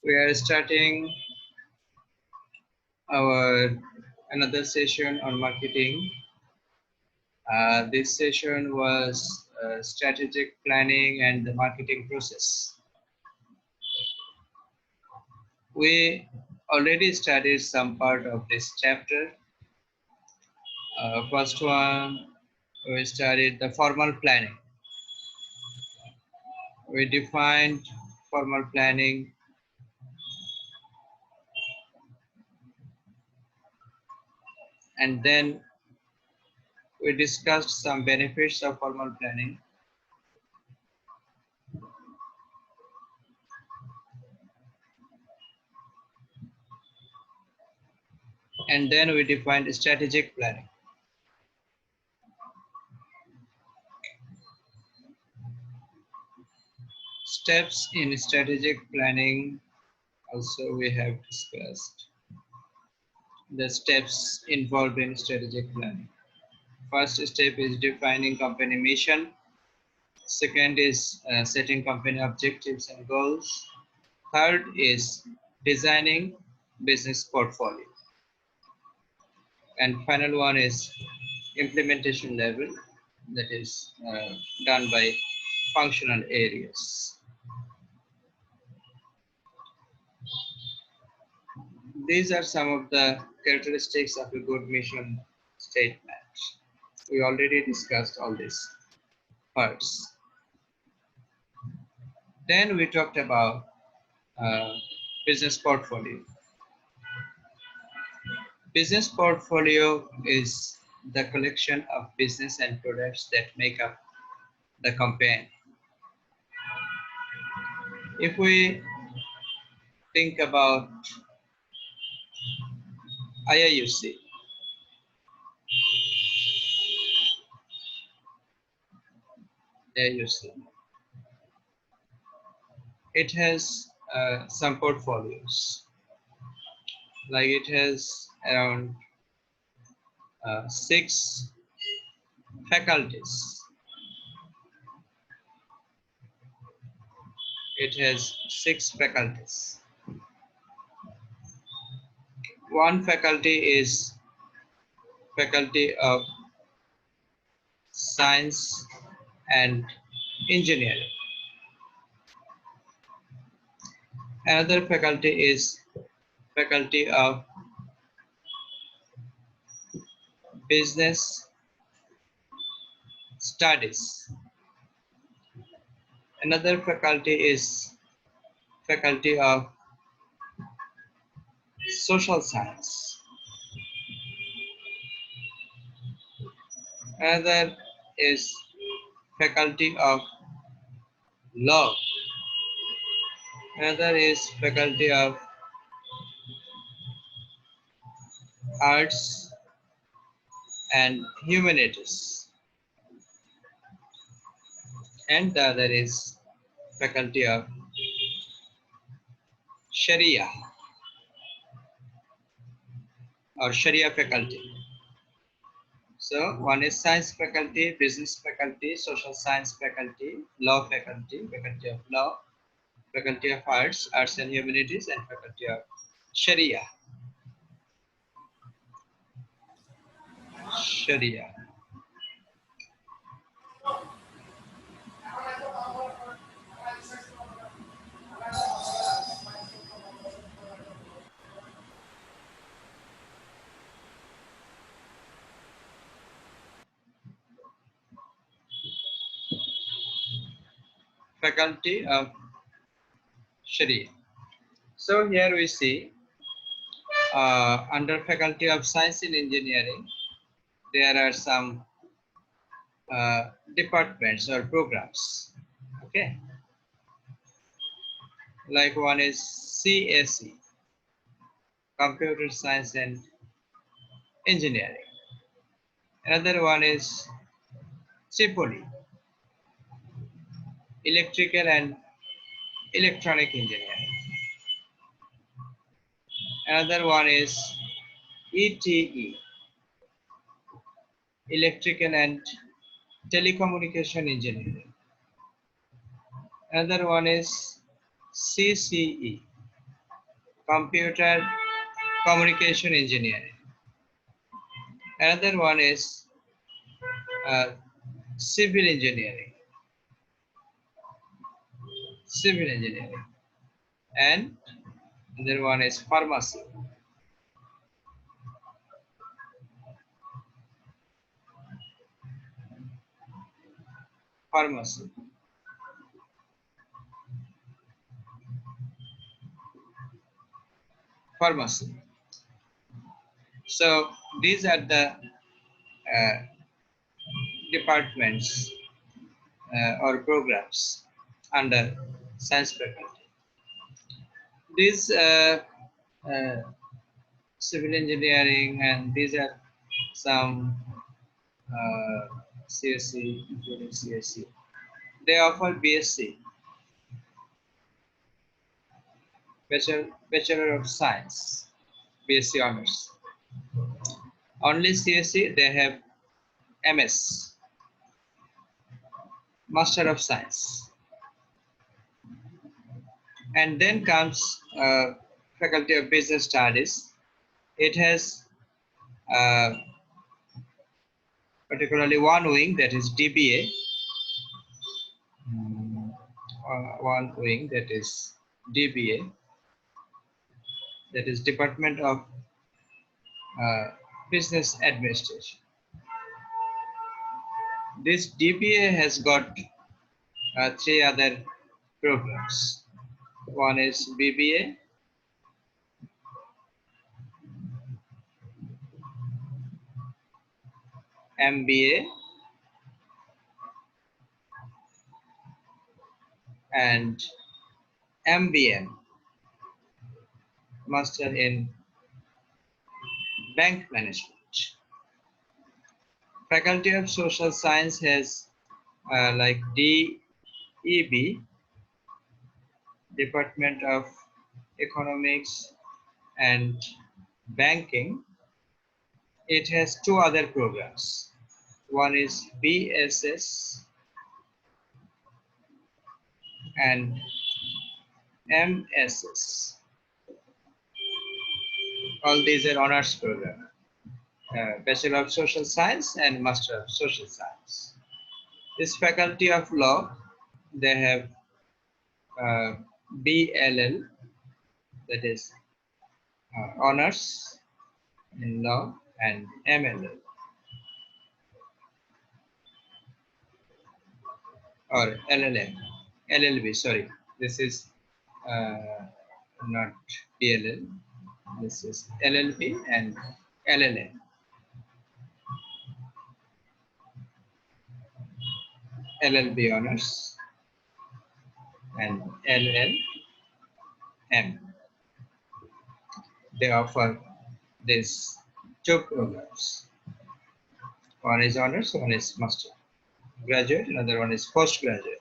We are starting our another session on marketing. This session was strategic planning and the marketing process. We already studied some part of this chapter. First one, we studied the formal planning. We defined formal planning. And then we discussed some benefits of formal planning. And then we defined strategic planning. Steps in strategic planning also we have discussed. The steps involved in strategic planning. First step is defining company mission. Second is setting company objectives and goals. Third is designing business portfolio. And final one is implementation level, that is done by functional areas. These are some of the characteristics of a good mission statement. We already discussed all these parts. Then we talked about business portfolio. Business portfolio is the collection of business and products that make up the company. If we think about IIUC, it has some portfolios. Like it has around 6 faculties. It has 6 faculties. One faculty is Faculty of Science and Engineering. Another faculty is Faculty of Business Studies. Another faculty is Faculty of Social Science. Another is Faculty of Law. Another is Faculty of Arts and Humanities. And the other is Faculty of Sharia or Sharia faculty. So one is Science faculty, Business faculty, Social Science faculty, Law faculty, Faculty of Law, Faculty of Arts, Arts and Humanities, and Faculty of Sharia. Sharia. Faculty of Sharia. So here we see under Faculty of Science and Engineering, there are some departments or programs. Okay. Like one is CSE, Computer Science and Engineering. Another one is Tripoli, Electrical and Electronic Engineering. Another one is ETE, Electrical and Telecommunication Engineering. Another one is CCE, computer communication engineering. Another one is civil engineering. Civil engineering. And another one is pharmacy. Pharmacy. Pharmacy. So these are the departments or programs under science faculty. These civil engineering, and these are some CSC, including CSC. They offer BSc, Bachelor of Science, BSc honors. Only CSC, they have MS, Master of Science. And then comes Faculty of Business Studies. It has particularly one wing, that is DBA. One wing, that is DBA, that is Department of Business Administration. This DBA has got three other programs. One is BBA, MBA, and MBM, Master in Bank Management. Faculty of Social Science has like DEB, Department of Economics and Banking. It has two other programs. One is BSS and MSS. All these are honors program. Bachelor of Social Science and Master of Social Science. This Faculty of Law, they have BLL, that is honors in law, and MLL, or LLM, LLB, sorry. This is not BLL, this is LLB and LLM. LLB honors and LLM. They offer these two programs. One is honors, one is master graduate, another one is postgraduate.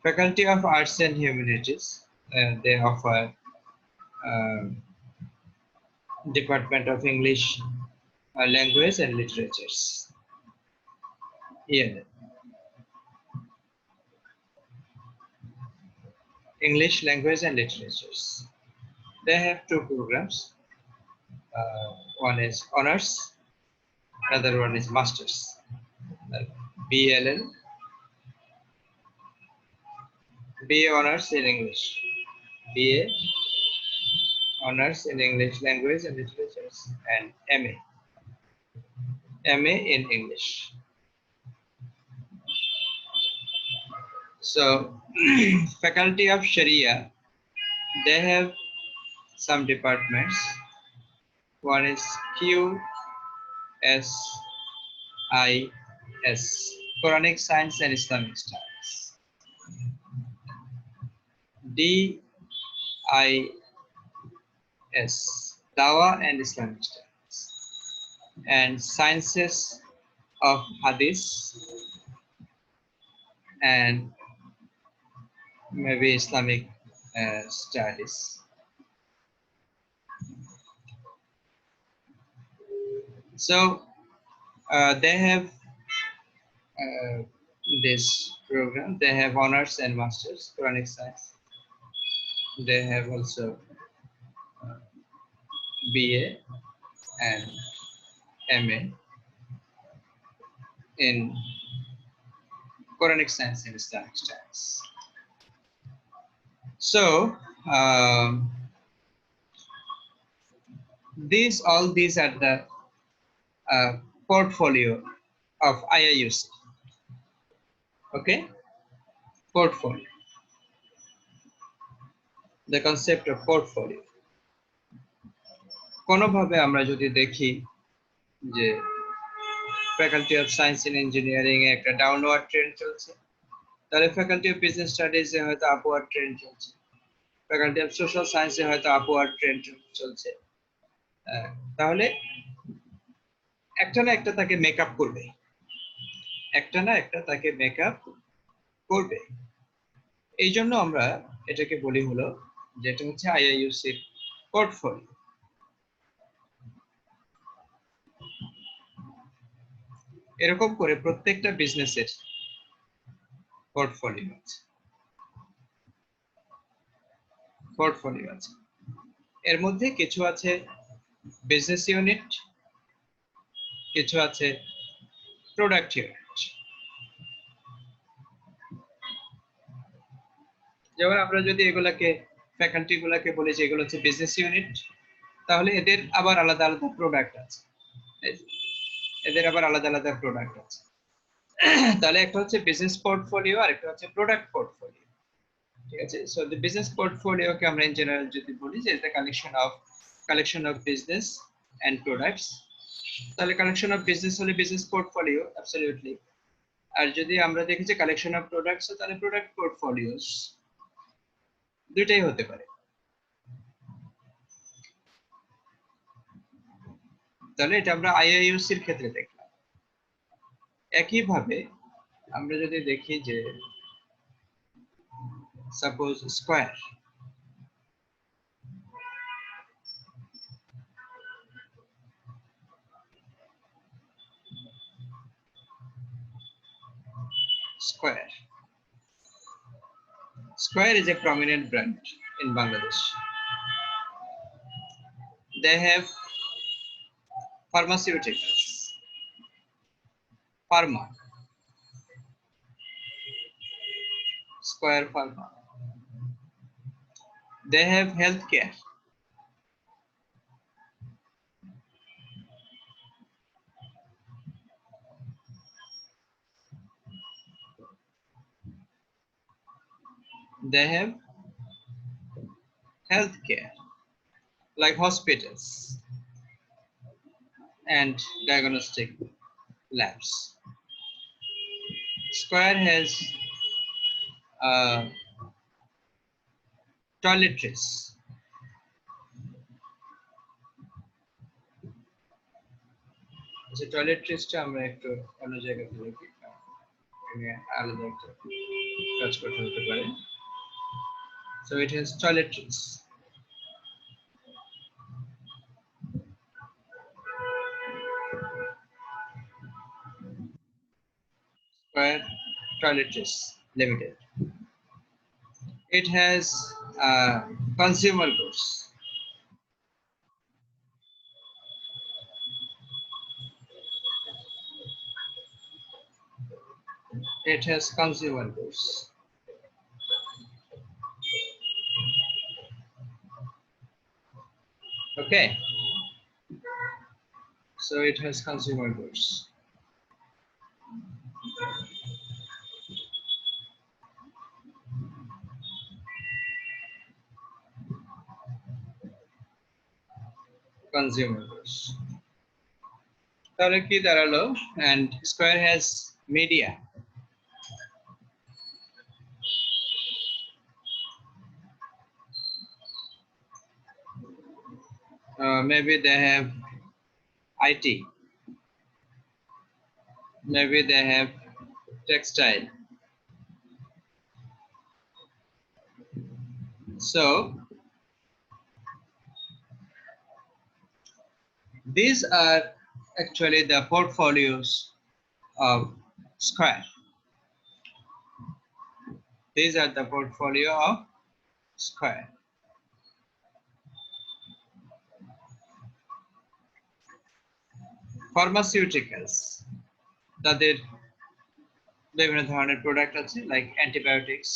Faculty of Arts and Humanities, they offer Department of English Language and Literatures. Yeah. English Language and Literatures. They have two programs. One is honors, another one is masters. BLL, BA honors in English, BA honors in English Language and Literatures, and MA in English. So Faculty of Sharia, they have some departments. One is QSIS, Quranic Science and Islamic Studies. DIS, Dawah and Islamic Studies. And Sciences of Hadith and maybe Islamic Studies. So they have this program. They have honors and masters, Quranic Science. They have also BA and MA in Quranic science and Islamic studies. So all these are the portfolio of IIUC. Okay, portfolio. The concept of portfolio. কোনোভাবে আমরা যদি দেখি যে faculty of science and engineering এ একটা downward trend চলছে, তাহলে faculty of business studies এ হয়তো আপওয়ার্ড ট্রেন্ড চলছে, ফ্যাকাল্টি অফ সোশ্যাল সায়েন্সে হয়তো আপওয়ার্ড ট্রেন্ড চলছে। তাহলে একটা না একটা তাকে মেকআপ করবে, একটা না একটা তাকে মেকআপ করবে। এই জন্য আমরা এটাকে বলি হলো যেটা হচ্ছে আইআইইউসি পোর্টফোলিও। এরকম করে প্রত্যেকটা বিজনেসের পোর্টফোলিও আছে, পোর্টফোলিও আছে। এর মধ্যে কিছু আছে বিজনেস ইউনিট, কিছু আছে প্রোডাক্ট ইউনিট। যেমন আমরা যদি এগুলাকে ফ্যাকাল্টি গুলাকে বলি যে এগুলো হচ্ছে বিজনেস ইউনিট, তাহলে এদের আবার আলাদা আলাদা প্রোডাক্ট আছে, এদের আবার আলাদা আলাদা প্রোডাক্ট আছে। তাহলে একটা হচ্ছে বিজনেস পোর্টফোলিও আর একটা হচ্ছে প্রোডাক্ট পোর্টফোলিও। ঠিক আছে, সো দ্য বিজনেস পোর্টফোলিওকে আমরা ইন জেনারেল যদি বলি যে the collection of business and products, তাহলে কালেকশন অফ বিজনেস হলে বিজনেস পোর্টফোলিও অ্যাবসলিউটলি। আর যদি আমরা দেখি যে কালেকশন অফ প্রোডাক্টস, তাহলে প্রোডাক্ট পোর্টফোলিওস, দুইটাই হতে পারে। তাহলে এটা আমরা আইআইইউসি এর ক্ষেত্রে দেখলাম। একইভাবে আমরা যদি দেখি যে suppose square, Square is a prominent brand in Bangladesh. They have pharmaceuticals, pharma, Square Pharma. They have healthcare. They have healthcare like hospitals and diagnostic labs. Square has toiletries. যে টয়লেট্রিজটা আমরা একটু অন্য জায়গাতে দেখি, আলাদা একটা কাজ করতে হতে পারে। So it has toiletries. Square Toiletries Limited. It has consumer goods. It has consumer goods. Okay. So it has consumer goods. Consumer goods. তাহলে কি দাঁড়ালো? And Square has media. Maybe they have IT. Maybe they have textile. So these are actually the portfolios of Square. These are the portfolio of Square. Pharmaceuticals, তাদের বিভিন্ন ধরনের product আছে, like antibiotics,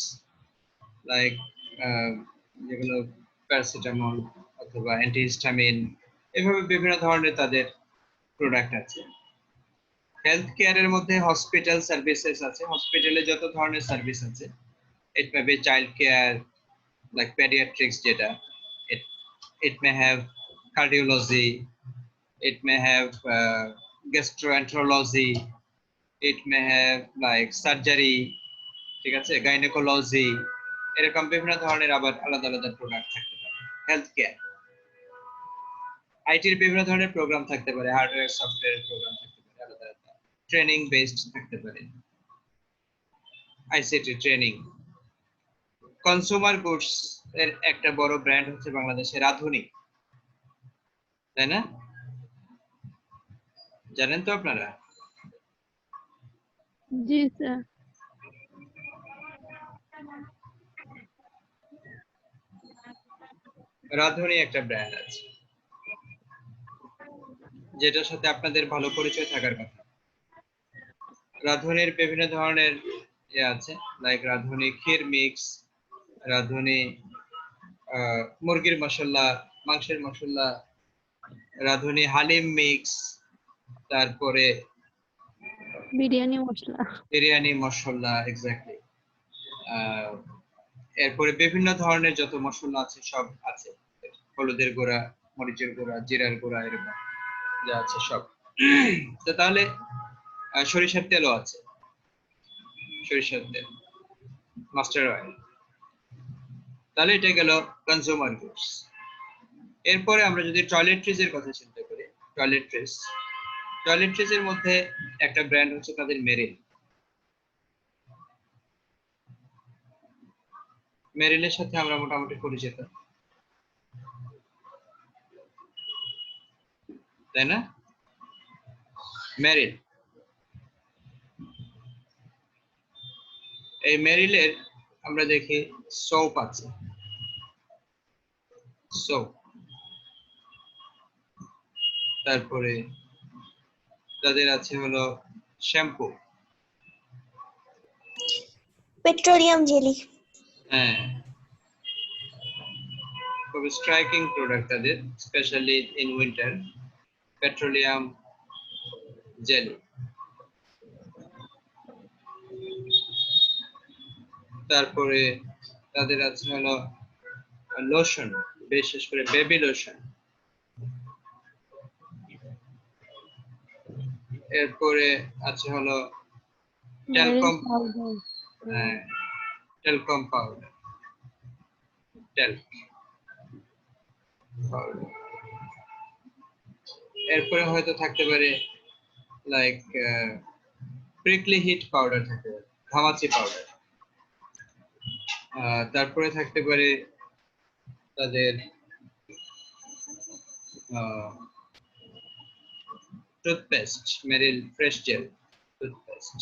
like যেগুলো paracetamol অথবা antihistamine, এভাবে বিভিন্ন ধরনের তাদের প্রোডাক্ট আছে। হেলথ কেয়ারের মধ্যে হসপিটাল সার্ভিসেস আছে, হসপিটালে যত ধরনের সার্ভিস আছে, it may be child care, like paediatrics, যেটা it may have cardiology, it may have gastroenterology, it may have like surgery, ঠিক আছে, গাইনোকোলজি, এরকম বিভিন্ন ধরনের আবার আলাদা আলাদা প্রোডাক্ট থাকতে পারে। হেলথ কেয়ার, আইটির বিভিন্ন ধরনের প্রোগ্রাম থাকতে পারে, হার্ডওয়্যার সফটওয়্যার প্রোগ্রাম থাকতে পারে, আলাদা আলাদা ট্রেনিং বেসড থাকতে পারে, আইসিটি ট্রেনিং। কনসুমার গুডস এর একটা বড় ব্র্যান্ড হচ্ছে বাংলাদেশের রাধুনী, তাই না? জানেন তো আপনারা? জি স্যার। রাধুনী একটা ব্র্যান্ড আছে, যেটার সাথে আপনাদের ভালো পরিচয় থাকার কথা। রাধুনীর বিভিন্ন ধরনের আছে, লাইক রাধুনী ক্ষীর মিক্স, রাধুনী মুরগির মশলা, মাংসের মশলা, রাধুনী হালিম মিক্স, তারপরে বিরিয়ানি মশলা। বিরিয়ানি মশলা, এক্স্যাক্টলি। এরপরে বিভিন্ন ধরনের যত মশলা আছে সব আছে, হলুদের গুঁড়া, মরিচের গুঁড়া, জিরার গুঁড়া, এরকম যা আছে সব। তো তাহলে সরিষার তেলও আছে, সরিষার তেল, মাস্টার অয়েল। তাহলে এটা গেল কনজিউমার গুডস। এরপরে আমরা যদি টয়লেট্রিজ এর কথা চিন্তা করি, টয়লেট্রিজ এর মধ্যে একটা ব্র্যান্ড হচ্ছে তাদের মেরিল। মেরিলের সাথে আমরা মোটামুটি পরিচিত, তাই না? মেরিল, এই মেরিলের আমরা দেখি সোপ আছে, সোপ, তারপরে তাদের আছে হলো শ্যাম্পু, পেট্রোলিয়াম জেলি। হ্যাঁ, খুব স্ট্রাইকিং প্রোডাক্ট তাদের, specially in winter, petroleum jelly. তারপরে তাদের আছে হলো লোশন, বিশেষ করে বেবি লোশন। এরপরে আছে হলো talcum, talcum powder, talc powder. এরপরে হয়তো থাকতে পারে লাইক প্রিকলি হিট পাউডার, থাকতে পারে ঘামাচি পাউডার। তারপরে থাকতে পারে তাদের টুথপেস্ট, মেরিল ফ্রেশ জেল টুথপেস্ট।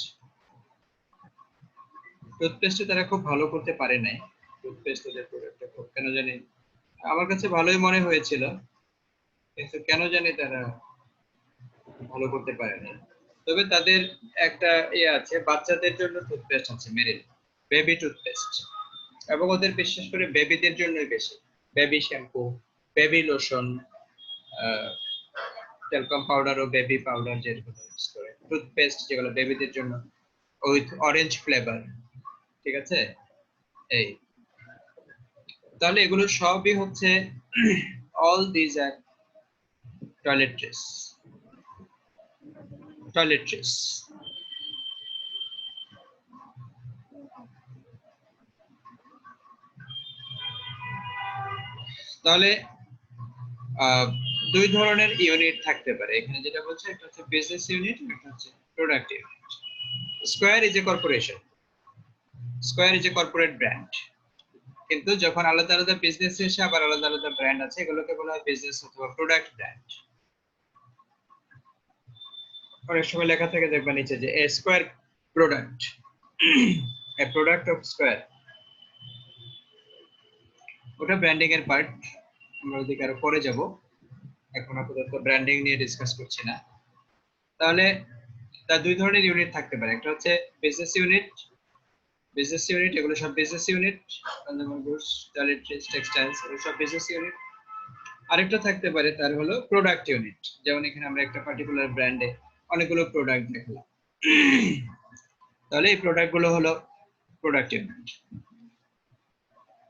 টুথপেস্টে তারা খুব ভালো করতে পারে নাই, টুথপেস্ট তাদের প্রোডাক্টটা খুব কেন জানি আমার কাছে ভালোই মনে হয়েছিল, কিন্তু কেন জানি তারা ভালো করতে পারে নাই। তবে তাদের একটা আছে, বাচ্চাদের জন্য টুথপেস্ট আছে মেরিল, বেবি টুথপেস্ট, এবং ওদের বিশেষ করে বেবিদের জন্যই বেশি, baby shampoo, baby lotion, talcum powder ও বেবি পাউডার যেগুলো ইউজ করে, টুথপেস্ট যেগুলো বেবিদের জন্য উইথ অরেঞ্জ ফ্লেভার, ঠিক আছে? এই তাহলে এগুলো সবই হচ্ছে all these are toiletries, toiletries। তাহলে দুই ধরনের ইউনিট থাকতে পারে এখানে, যেটা বলছে একটা হচ্ছে বিজনেস ইউনিট, একটা হচ্ছে product unit. Square is a corporation, square is a corporate brand, কিন্তু যখন আলাদা আলাদা বিজনেস এসে আবার আলাদা আলাদা ব্র্যান্ড আছে, এগুলোকে বলা হয় বিজনেস অথবা প্রোডাক্ট ব্র্যান্ড। অনেক সময় লেখা থাকে দেখবা নিচে যে a Square product, a product of Square, ওটা ব্র্যান্ডিং এর পার্ট, আমরা ওদিকে আরো পরে যাব, এখন আপাতত ব্র্যান্ডিং নিয়ে ডিসকাস করছি না। তাহলে তার দুই ধরনের ইউনিট থাকতে পারে, একটা হচ্ছে বিজনেস ইউনিট, এগুলো সব business unit, consumer goods, toiletries, textiles, এগুলো সব বিজনেস ইউনিট। আরেকটা থাকতে পারে তার হলো প্রোডাক্ট ইউনিট, যেমন এখানে আমরা একটা পার্টিকুলার ব্র্যান্ডে অনেকগুলো প্রোডাক্ট দেখলাম, তাহলে এই প্রোডাক্ট গুলো হলো প্রোডাক্ট ইউনিট।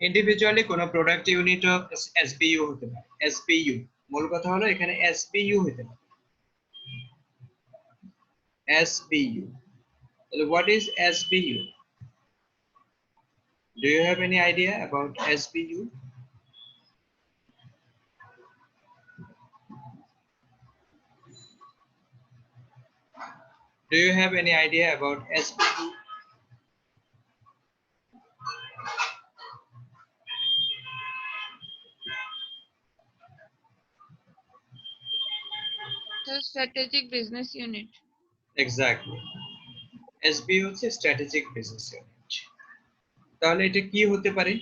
ইন্ডিভিজুয়ালি কোনো প্রোডাক্ট ইউনিটও এসবিইউ হতে পারে। এসবিইউ মূল কথা হলো এখানে এসবিইউ হতে পারে। SBU. What is SBU? Do you have any idea about SBU? Do you have any idea about SBU? The strategic business unit. Exactly. SBU হচ্ছে স্ট্র্যাটেজিক বিজনেস ইউনিট। তাহলে এটা কি হতে পারে?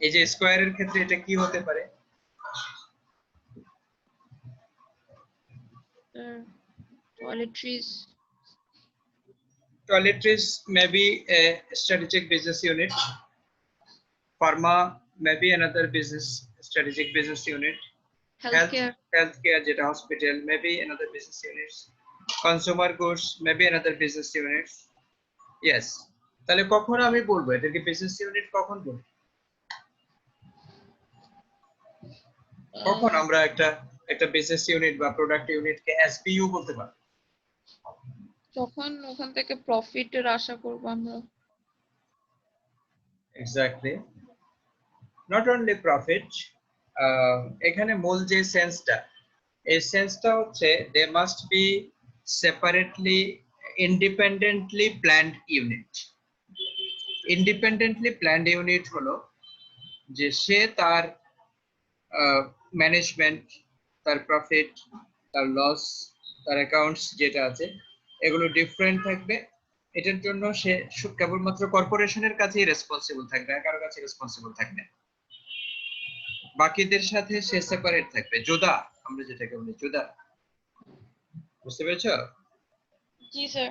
এই যে স্কয়ারের ক্ষেত্রে এটা কি হতে পারে? Toiletries. Toiletries may be a strategic business unit. Pharma may be another strategic business unit. Healthcare. Healthcare যেটা hospital may be another business unit. Consumer goods may be another business unit. Yes. তাহলে কখন আমি বলবো এটাকে business unit কখন বলবো? কখন আমরা একটা বিজনেস ইউনিট বা প্রোডাক্ট ইউনিটকে এসবিইউ বলতে পারি? যখন ওখান থেকে প্রফিটের আশা করব আমরা। এক্স্যাক্টলি। নট অনলি প্রফিট, এখানে মূল যে সেন্সটা, এই সেন্সটা হচ্ছে they must be separately independently planned unit. Independently planned unit হলো যে সে তার ম্যানেজমেন্ট, তার প্রফিট, তার লস, তার অ্যাকাউন্টস যেটা আছে এগুলো ডিফারেন্ট থাকবে। এটার জন্য সে কেবলমাত্র কর্পোরেশনের কাছেই রেসপন্সিবল থাকবে, আর কারো কাছে রেসপন্সিবল থাকবে, বাকিদের সাথে সে সেপারেট থাকবে। জুদা, আমরা যেটাকে বলি জুদা, বুঝতে পেরেছো? জি স্যার।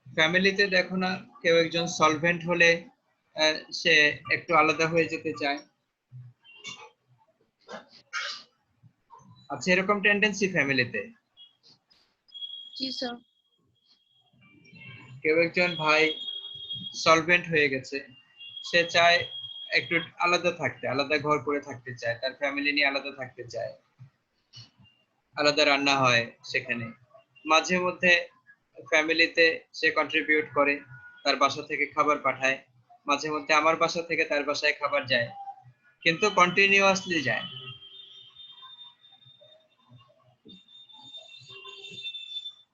ফ্যামিলিতে দেখো না, কেউ একজন সলভেন্ট হলে সে একটু আলাদা হয়ে যেতে চায়, আচ্ছা এরকম টেন্ডেন্সি ফ্যামিলিতে। জি স্যার। কেউ একজন ভাই সলভেন্ট হয়ে গেছে, সে চায় একটু আলাদা থাকতে, আলাদা ঘর করে থাকতে চায়, তার ফ্যামিলি নিয়ে আলাদা থাকতে চায়, আলাদা রান্না হয় সেখানে, মাঝে মধ্যে ফ্যামিলিতে সে কন্ট্রিবিউট করে, তার বাসা থেকে খাবার পাঠায়, মাঝে মধ্যে আমার বাসা থেকে তার বাসায় খাবার যায়, কিন্তু কন্টিনিউয়াসলি যায়।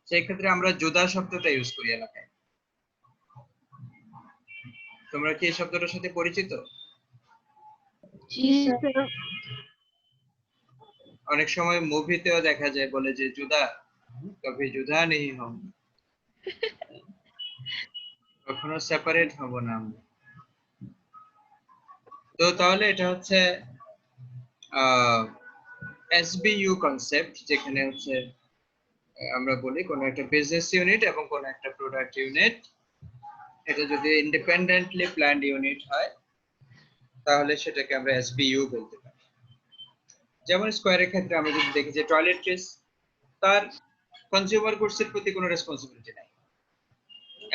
সেই ক্ষেত্রে আমরা জুদা শব্দটা ইউজ করি এলাকায়। তোমরা কি এই শব্দটার সাথে পরিচিত? জি স্যার। অনেক সময় মুভিতেও দেখা যায়, বলে যে জুদা কভি জুদা নেই হম, কখনো সেপারেট হব না আমরা। তো তাহলে এটা হচ্ছে এসবিইউ কনসেপ্ট, যেখানে হচ্ছে আমরা বলি কোন একটা বিজনেস ইউনিট এবং কোন একটা প্রোডাক্ট ইউনিট, এটা যদি ইন্ডিপেন্ডেন্টলি প্ল্যান্ড ইউনিট হয় তাহলে সেটাকে আমরা এসবিইউ বলতে পারি। যেমন স্কয়ারের ক্ষেত্রে আমরা যদি দেখি যে টয়লেট্রিজ, তার কনজিউমার গুডস এর প্রতি কোনো রেসপন্সিবিলিটি নাই।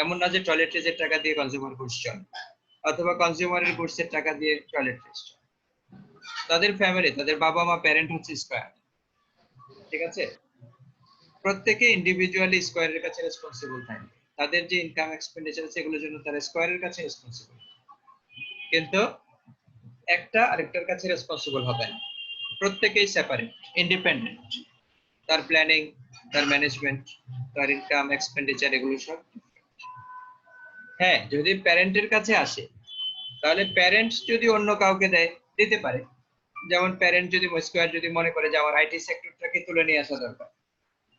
এমন না যে টয়লেট্রিজের টাকা দিয়ে কনজিউমার গুডস চলে, অথবা কনজিউমারের গুডস এর টাকা দিয়ে টয়লেট্রিজ চলে। তাদের ফ্যামিলি, তাদের বাবা মা, প্যারেন্ট হচ্ছে স্কয়ার, ঠিক আছে? প্রত্যেকে ইন্ডিভিজুয়ালি স্কয়ারের কাছে রেসপন্সিবল থাকে, তাদের যে ইনকাম এক্সপেন্ডিচার আছে এগুলোর জন্য তারা স্কয়ারের কাছে রেসপন্সিবল, কিন্তু একটা আরেকটার কাছে রেসপন্সিবল হবে না, প্রত্যেকেই সেপারেট, ইন্ডিপেন্ডেন্ট, তার প্ল্যানিং, তার ম্যানেজমেন্ট, তার ইনকাম এক্সপেন্ডিচার এগুলো সব। হ্যাঁ, যদি প্যারেন্টের কাছে আসে তাহলে প্যারেন্ট যদি অন্য কাউকে দেয় দিতে পারে, যেমন প্যারেন্ট যদি স্কয়ার যদি মনে করে যে আমার আইটি সেক্টরটাকে তুলে নিয়ে আসা দরকার,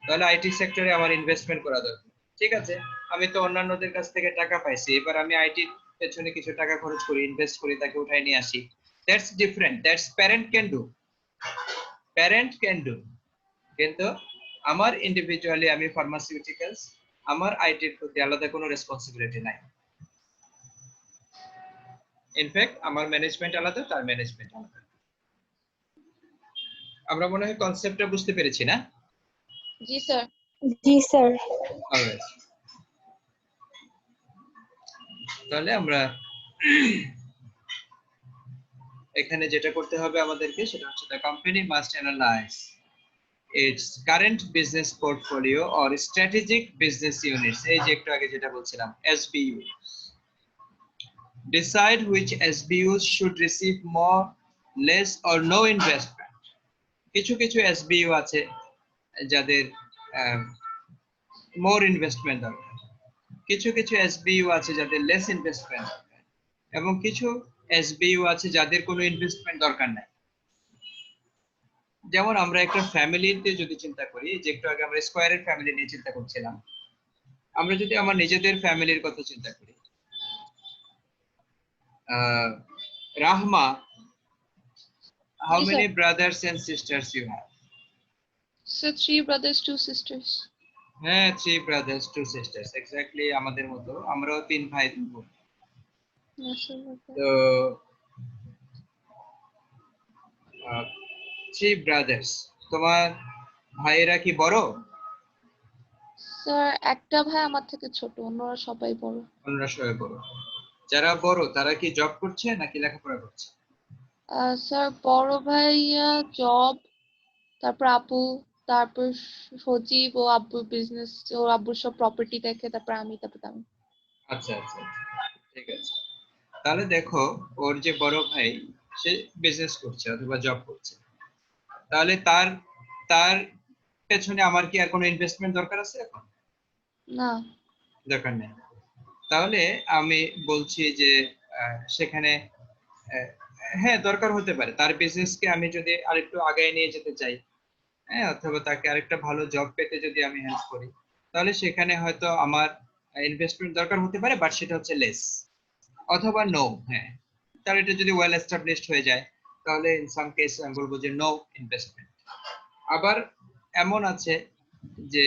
তাহলে আইটি সেক্টরে আমার ইনভেস্টমেন্ট করা দরকার, ঠিক আছে? আমি তো অন্যান্যদের কাছ থেকে টাকা পাইছি, এবার আমি আইটির পেছনে কিছু টাকা খরচ করি, ইনভেস্ট করি, তাকে উঠাই নিয়ে আসি, that's different, that's parent can do. Parent can do, কিন্তু আমার ইন্ডিভিজুয়ালি আমি ফার্মাসিউটিক্যালস, আমার আইটির প্রতি আলাদা কোনো রেসপন্সিবিলিটি নাই। ইনফ্যাক্ট আমার ম্যানেজমেন্ট আলাদা, তার ম্যানেজমেন্ট আলাদা। আমরা মনে হয় কনসেপ্টটা বুঝতে পেরেছি না? জি স্যার। জি স্যার। অলরাইট, তাহলে আমরা এখানে যেটা করতে হবে আমাদেরকে সেটা হচ্ছে the company must analyze its current business portfolio or strategic business units, এই যে একটু আগে যেটা বলছিলাম SBU, decide which SBUs should receive more, less or no investment. কিছু কিছু SBU আছে যাদের more investment দরকার, কিছু কিছু SBU আছে যাদের less investment দরকার, এবং কিছু SBU আছে যাদের কোনো ইনভেস্টমেন্ট দরকার নাই। যেমন আমরা একটা ফ্যামিলিতে যদি চিন্তা করি, যে একটু আগে আমরা স্কয়ারের ফ্যামিলি নিয়ে চিন্তা করছিলাম, আমরা যদি আমার নিজেদের ফ্যামিলির কথা চিন্তা করি, রাহমা, how Yes, many sir. brothers and sisters you have? Sir, 3 brothers, 2 sisters. হ্যাঁ, 3 brothers 2 sisters, এক্স্যাক্টলি আমাদের মতো, আমরাও 3 ভাই 2 বোন। Yes, sir. Okay. তো 3 brothers, তোমার ভাইয়েরা কি বড়? স্যার একটা ভাই আমার থেকে ছোট, অন্যরা সবাই বড়। অন্যরা সবাই বড়। যারা বড় তারা কি জব করছে নাকি লেখাপড়া করছে? স্যার বড় ভাইয়া জব, তারপর আপু, তারপর সজীব ও আব্বুর বিজনেস, ও আব্বুর সব প্রপার্টি দেখে, তারপর আমি, তারপর আমি। আচ্ছা আচ্ছা, ঠিক আছে। তাহলে দেখো, ওর যে বড় ভাই সে বিজনেস করছে অথবা জব করছে, তাহলে তার তার পেছনে আমার কি আর কোনো ইনভেস্টমেন্ট দরকার আছে এখন? না। দরকার নেই। তাহলে আমি বলছি যে সেখানে হ্যাঁ দরকার হতে পারে, তার বিজনেসকে আমি যদি আরেকটু আগায় নিয়ে যেতে চাই, হ্যাঁ, অথবা তাকে আরেকটা ভালো জব পেতে যদি আমি হেল্প করি, তাহলে সেখানে হয়তো আমার ইনভেস্টমেন্ট দরকার হতে পারে, বাট সেটা হচ্ছে লেস অথবা নো। হ্যাঁ, তাহলে এটা যদি ওয়েল এস্টাবলিশড হয়ে যায়, তাহলে ইন সাম কেস আমি বলবো যে নো ইনভেস্টমেন্ট। আবার এমন আছে যে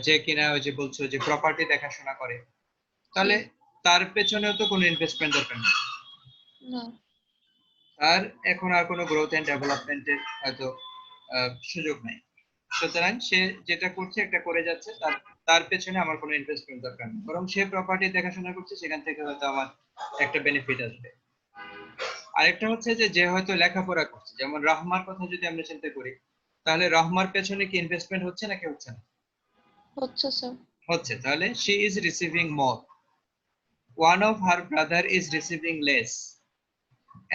যে কিনা ওই যে বলছো যে প্রপার্টি দেখাশোনা করে, তাহলে তার পেছনেও তো কোনো ইনভেস্টমেন্ট দরকার নেই, না। আর এখন আর কোনো গ্রোথ এন্ড ডেভেলপমেন্টের হয়তো সুযোগ নাই। সুতরাং সে যেটা করছে একটা করে যাচ্ছে, তার তার পেছনে আমার কোনো ইনভেস্টমেন্ট দরকার নেই, বরং সে প্রপার্টি দেখাশোনা করছে, সেখান থেকে হয়তো আমার একটা বেনিফিট আসবে। আরেকটা হচ্ছে যে যে হয়তো লেখাপড়া করছে, যেমন রহমার কথা যদি আমরা চিন্তা করি, তাহলে রহমার পেছনে কি ইনভেস্টমেন্ট হচ্ছে নাকি হচ্ছে না? হচ্ছে স্যার। হচ্ছে। তাহলে she is receiving more, one of her brother is receiving less,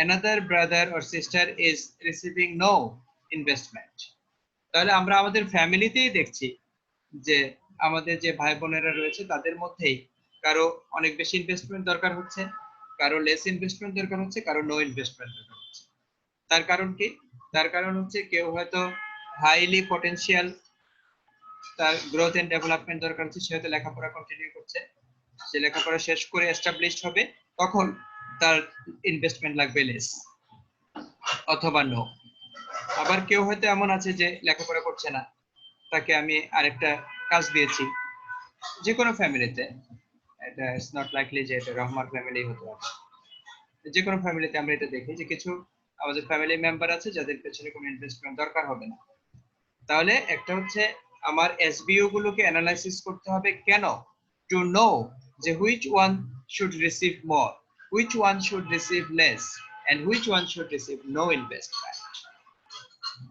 another brother or sister is receiving no investment. তাহলে আমরা আমাদের ফ্যামিলিতেই দেখছি যে আমাদের যে ভাই বোনেরা রয়েছে তাদের মধ্যেই কারো অনেক বেশি ইনভেস্টমেন্ট দরকার হচ্ছে, কারো লেস ইনভেস্টমেন্ট দরকার হচ্ছে, কারো নো ইনভেস্টমেন্ট দরকার হচ্ছে। তার কারণ কি? তার কারণ হচ্ছে কেউ হয়তো হাইলি পটেনশিয়াল, তার গ্রোথ এন্ড ডেভেলপমেন্ট দরকার হচ্ছে, সে হয়তো লেখাপড়া কন্টিনিউ করছে, সে লেখাপড়া শেষ করে এস্টাবলিশড হবে, তখন তার ইনভেস্টমেন্ট লাগবে লেস অথবা নো। আবার কেউ হয়তো এমন আছে যে লেখাপড়া করছে না, তাকে আমি আরেকটা কাজ দিয়েছি, যে কোনো ফ্যামিলিতে, এটা ইটস নট লাইকলি যে এটা রহমান ফ্যামিলি হতে পারে, যে কোনো ফ্যামিলিতে আমরা এটা দেখি যে কিছু আমাদের ফ্যামিলি মেম্বার আছে যাদের পেছনে কোনো ইনভেস্টমেন্ট দরকার হবে না। তাহলে একটা হচ্ছে আমার এসবিও গুলোকে অ্যানালাইসিস করতে হবে, কেন? টু নো যে which one should receive more, which one should receive less, and which one should receive no investment.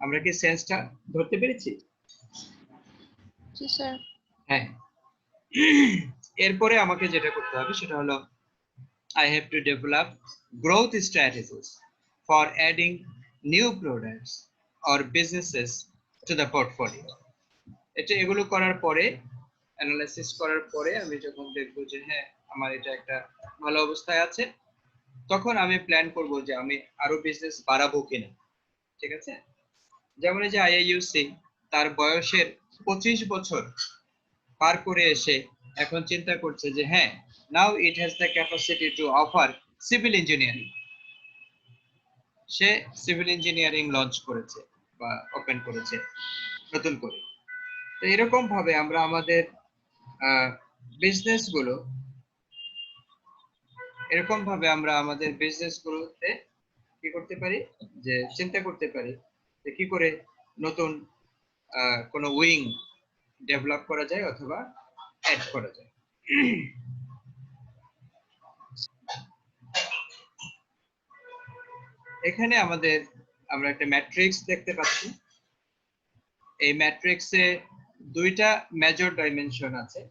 আমরা কি সেন্সটা ধরতে পেরেছি? জি স্যার। হ্যাঁ। এরপরে আমাকে যেটা করতে হবে সেটা হলো I have to develop growth strategies for adding new products or businesses to the portfolio. এটা এগুলো করার পরে, অ্যানালাইসিস করার পরে আমি যখন দেখবো যে হ্যাঁ আমার এটা একটা ভালো অবস্থায় আছে, তখন আমি প্ল্যান করব যে আমি আরো বিজনেস বাড়াবো কিনা। ঠিক আছে? যেমন এই যে আইআইইউসি তার বয়সের 25 বছর পার করে এসে এখন চিন্তা করছে যে হ্যাঁ, now it has the capacity to offer civil engineering. Say civil engineering launch করেছে বা ওপেন করেছে নতুন করে। তো এরকম ভাবে আমরা আমাদের বিজনেস গুলোতে কি করতে পারি, যে চিন্তা করতে পারি যে কি করে নতুন কোনো উইং ডেভেলপ করা যায় অথবা অ্যাড করা যায়। এখানে আমরা একটা ম্যাট্রিক্স দেখতে পাচ্ছি। এই ম্যাট্রিক্সে দুইটা মেজর ডাইমেনশন আছে।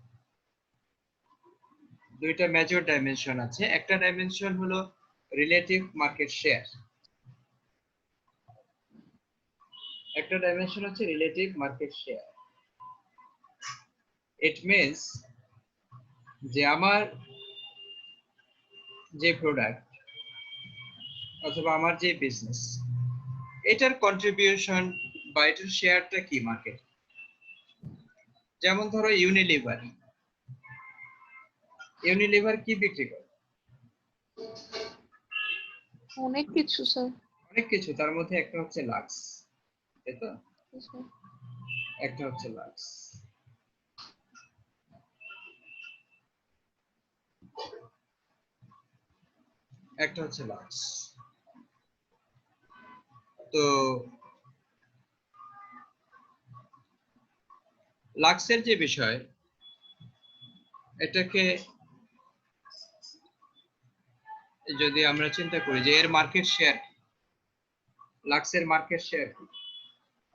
একটা ডাইমেনশন হলো relative market share, it means যে আমার যে প্রোডাক্ট অথবা আমার যে বিজনেস, এটার কন্ট্রিবিউশন বা এটার শেয়ারটা কি মার্কেট। যেমন ধরো ইউনিলিভার কি বিক্রি করে? অনেক কিছু স্যার। অনেক কিছু, তার মধ্যে একটা হচ্ছে লাক্স, তাই তো? একটা হচ্ছে লাক্স। তো লাক্সের যে বিষয়, এটাকে যদি আমরা চিন্তা করি যে এর মার্কেট শেয়ার, লাক্সের মার্কেট শেয়ার,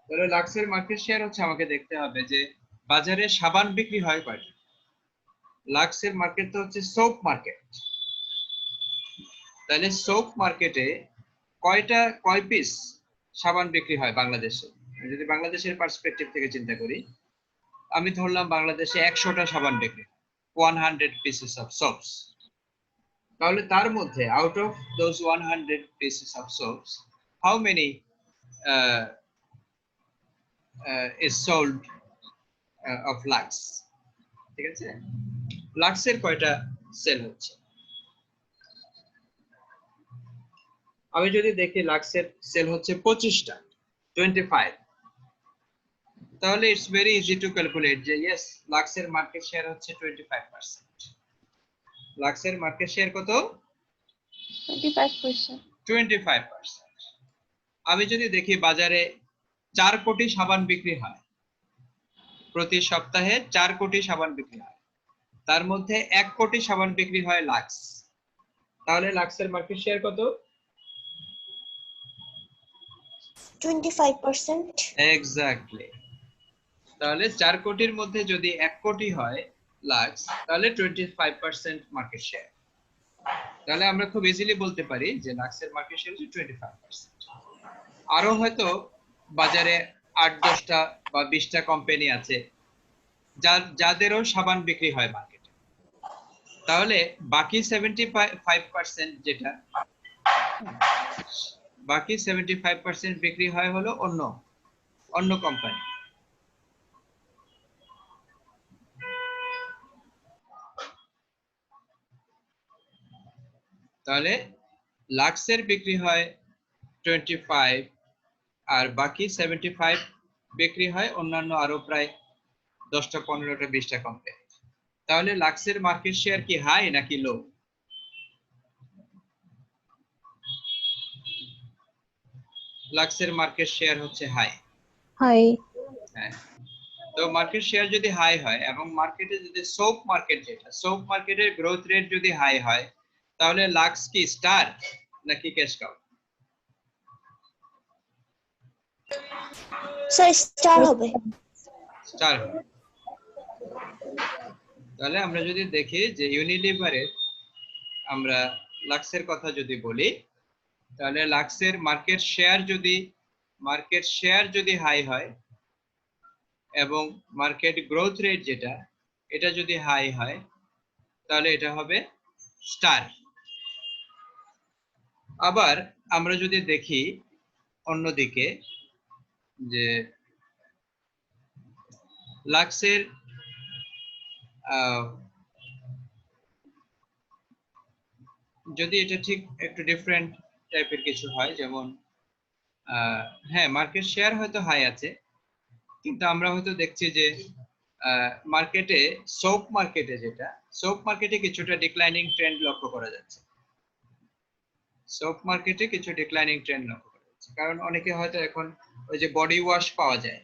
তাহলে লাক্সের মার্কেট শেয়ার হচ্ছে, আমাকে দেখতে হবে যে বাজারে সাবান বিক্রি হয় কয়টা। লাক্সের মার্কেট তো হচ্ছে সোপ মার্কেট, তাহলে সোপ মার্কেটে কয় পিস সাবান বিক্রি হয় বাংলাদেশে। যদি বাংলাদেশের পার্সপেক্টিভ থেকে চিন্তা করি, আমি ধরলাম বাংলাদেশে 100টা সাবান বিক্রি, 100 pieces of soaps। তাহলে তার মধ্যে out of those 100 pieces of soaps, how many is sold of Lux? ঠিক আছে, লাক্সের কয়টা সেল হচ্ছে। আমি যদি দেখি লাক্সের সেল হচ্ছে 25টা, 25, তাহলে it's very easy to calculate যে ইয়েস, লাক্সের মার্কেট শেয়ার হচ্ছে 25%। লাক্সের মার্কেট শেয়ার কত? 25%। আমি যদি দেখি বাজারে 4 কোটি সাবান বিক্রি হয়, প্রতি সপ্তাহে 4 কোটি সাবান বিক্রি হয়, তার মধ্যে 1 কোটি সাবান বিক্রি হয় লাক্স, তাহলে লাক্সের মার্কেট শেয়ার কত? 25%। এক্স্যাক্টলি। তাহলে 4 কোটির মধ্যে যদি 1 কোটি হয় লাক্স, তাহলে 25% মার্কেট শেয়ার। তাহলে আমরা খুব ইজিলি বলতে পারি যে লাক্সের মার্কেট শেয়ার হচ্ছে 25%। আরো হয়তো বাজারে 8-10টা বা 20টা কোম্পানি আছে যাদেরও সাবান বিক্রি হয় মার্কেটে, তাহলে বাকি 75% যেটা, বাকি 75% বিক্রি হয় হলো অন্য কোম্পানি। তাহলে লাক্সের বিক্রি হয় 25, আর বাকি 75 বিক্রি হয় অন্যান্য আরো প্রায় 10টা, 15টা, 20টা কোম্পানি। তাহলে লাক্সের মার্কেট শেয়ার কি হাই নাকি লো? লাক্সের মার্কেট শেয়ার হচ্ছে হাই। হ্যাঁ, তো মার্কেট শেয়ার যদি হাই হয় এবং মার্কেটে যদি সোপ মার্কেটের গ্রোথ রেট যদি হাই হয়, তাহলে লাক্স কি স্টার নাকি ক্যাশ কাউ? স্যার স্টার হবে। স্টার হবে। তাহলে আমরা যদি দেখি যে ইউনিলিভারের, আমরা লাক্সের কথা যদি বলি, তাহলে লাক্সের মার্কেট শেয়ার যদি হাই হয় এবং মার্কেট গ্রোথ রেট যেটা, এটা যদি হাই হয়, তাহলে এটা হবে স্টার। আবার আমরা যদি দেখি অন্যদিকে যে লাক্সের যদি এটা ঠিক একটু ডিফারেন্ট টাইপের কিছু হয়, যেমন হ্যাঁ মার্কেট শেয়ার হয়তো হাই আছে, কিন্তু আমরা হয়তো দেখছি যে মার্কেটে সোপ মার্কেটে কিছুটা ডিক্লাইনিং ট্রেন্ড লক্ষ্য করা যাচ্ছে। সোপ মার্কেটে কিছু ডিক্লাইনিং ট্রেন্ড লক্ষ্য করা যাচ্ছে, কারণ অনেকে হয়তো এখন ওই যে বডি ওয়াশ পাওয়া যায়,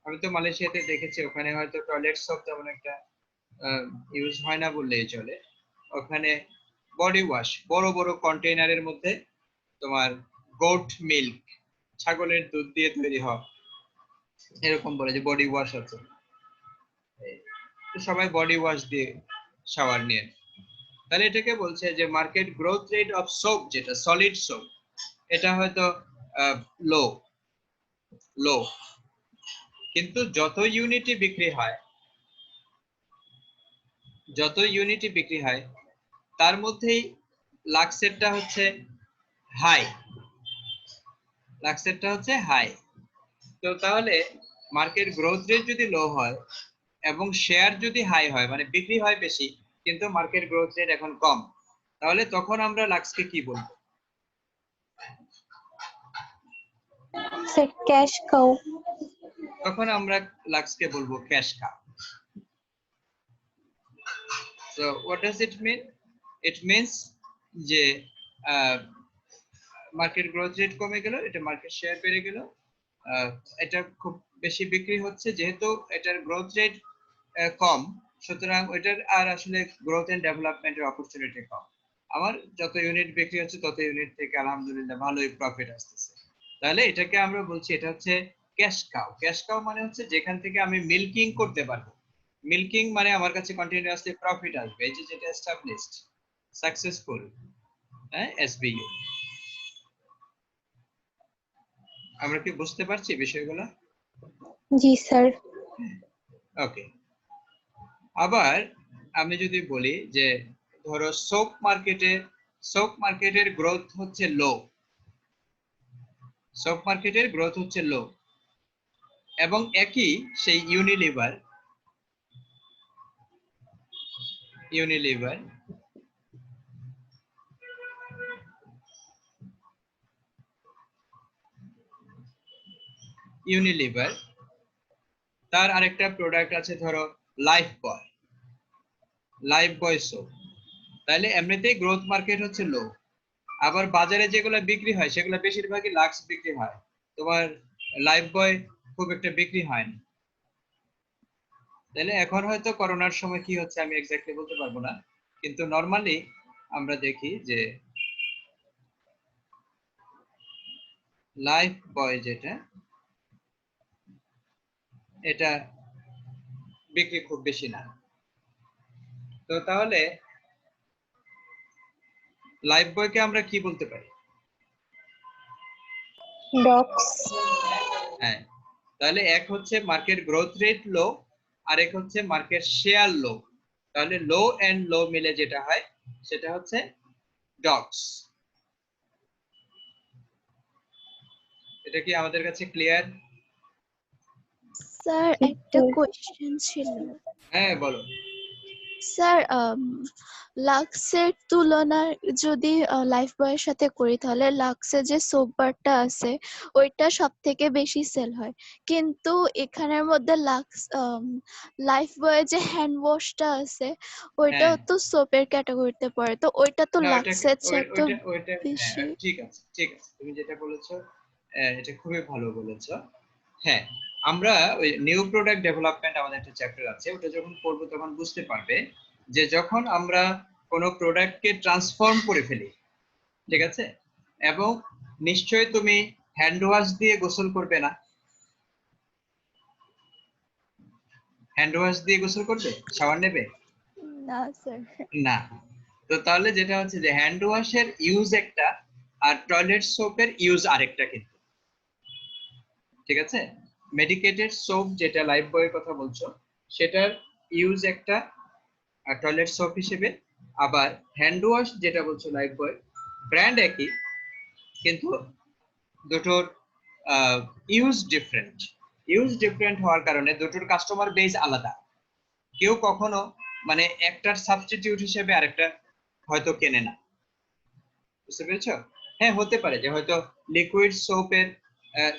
আমি তো মালয়েশিয়াতে দেখেছি ওখানে হয়তো টয়লেট সোপ তেমন একটা ইউজ হয় না বললেই চলে। ওখানে বডি ওয়াশ বড় বড় কন্টেইনারের মধ্যে তোমার গোট মিল্ক, ছাগলের দুধ দিয়ে তৈরি হয়, এরকম বলে যে বডি ওয়াশ আছে, তো সবাই বডি ওয়াশ দিয়ে শাওয়ার নিয়ে। তাহলে এটাকে বলছে যে market growth rate of soap, যেটা সলিড সোপ, এটা হয়তো লো লো, কিন্তু যত ইউনিটই বিক্রি হয় তার মধ্যেই লাক্সেরটা হচ্ছে হাই। তো তাহলে মার্কেট গ্রোথ রেট যদি লো হয় এবং শেয়ার যদি হাই হয়, মানে বিক্রি হয় বেশি কিন্তু মার্কেট গ্রোথ রেট এখন কম, তাহলে তখন আমরা লাক্সকে কি বলবো? Sir cash cow. তখন আমরা লাক্সকে বলবো cash cow. So what does it mean? It means যে মার্কেট গ্রোথ রেট কমে গেল, এটা মার্কেট শেয়ার বেড়ে গেল, এটা খুব বেশি বিক্রি হচ্ছে, যেহেতু এটার গ্রোথ রেট কম, সুতরাং ওইটার আর আসলে গ্রোথ এন্ড ডেভেলপমেন্টের অপরচুনিটি কম। আমার যত ইউনিট বিক্রি হচ্ছে তত ইউনিট থেকে আলহামদুলিল্লাহ ভালোই প্রফিট আসতেছে। তাহলে এটাকে আমরা বলছি এটা হচ্ছে ক্যাশ কাউ। ক্যাশ কাউ মানে হচ্ছে যেখান থেকে আমি মিল্কিং করতে পারবো। মিল্কিং মানে আমার কাছে কন্টিনিউয়াসলি প্রফিট আসবে, এই যে যেটা এস্টাবলিশড সাকসেসফুল, হ্যাঁ, এসবিইউ। আমরা কি বুঝতে পারছি বিষয়গুলো? জি স্যার। ওকে, আবার আমি যদি বলি যে ধরো সোপ মার্কেটের গ্রোথ হচ্ছে লো, এবং একই সেই ইউনিলিভার তার আরেকটা প্রোডাক্ট আছে ধরো লাইফ বয় সোপ, তাহলে এমনিতেই গ্রোথ মার্কেট হচ্ছে লো। আবার বাজারে যেগুলো বিক্রি হয় সেগুলো বেশিরভাগই লাক্স বিক্রি হয়, তোমার লাইফ বয় খুব একটা বিক্রি হয় না। তাহলে এখন হয়তো করোনার সময় কি হচ্ছে আমি এক্স্যাক্টলি বলতে পারবো না, কিন্তু নরমালি আমরা দেখি যে লাইফ বয় যেটা, এটা বিক্রি খুব বেশি না। তো তাহলে লাইফ বয়কে আমরা কি বলতে পারি? ডক্স। হ্যাঁ, তাহলে এক হচ্ছে মার্কেট গ্রোথ রেট লো, আর এক হচ্ছে মার্কেট শেয়ার লো। তাহলে লো এন্ড লো মিলে যেটা হয় সেটা হচ্ছে ডক্স। এটা কি আমাদের কাছে ক্লিয়ার? স্যার একটা কোয়েশ্চেন ছিল। হ্যাঁ বলো। স্যার লাক্সের তুলনায় যদি লাইফ বয়ের সাথে করি তাহলে লাক্সের যে সোপ বারটা আছে ওইটা সব থেকে বেশি সেল হয়, কিন্তু এখানের মধ্যে লাইফ বয়ের যে হ্যান্ড ওয়াশটা আছে ওইটাও তো সোপের ক্যাটাগরিতে পড়ে, তো ওইটা তো না, লাক্সের চেয়ে তো ওইটা বেশি। ঠিক আছে তুমি যেটা বলেছো এটা খুবই ভালো বলেছো। হ্যাঁ, আমরা ওই নিউ প্রোডাক্ট ডেভেলপমেন্ট আমাদের একটা চ্যাপ্টার আছে, ওটা যখন পড়বো তখন বুঝতে পারবে যে যখন আমরা কোনো প্রোডাক্টকে ট্রান্সফর্ম করে ফেলি, ঠিক আছে, এবং নিশ্চয়ই তুমি হ্যান্ড ওয়াশ দিয়ে গোসল করবে না, হ্যান্ড ওয়াশ দিয়ে গোসল করবে, শাওয়ার নেবে না স্যার। না। তো তাহলে যেটা হচ্ছে যে হ্যান্ড ওয়াশের ইউজ একটা আর টয়লেট সোপের ইউজ আরেকটা, কিন্তু ঠিক আছে, মেডিকেটেড সোপ যেটা লাইফ বয়ের কথা বলছো সেটার ইউজ একটা টয়লেট সোপ হিসেবে, আবার হ্যান্ড ওয়াশ যেটা বলছো লাইফ বয় ব্র্যান্ড একই, কিন্তু দুটোর ইউজ ডিফারেন্ট হওয়ার কারণে দুটোর কাস্টমার বেস আলাদা। কেউ কখনো মানে একটার সাবস্টিটিউট হিসেবে আরেকটা হয়তো কেনে না, বুঝতে পেরেছো? হ্যাঁ হতে পারে যে হয়তো লিকুইড সোপের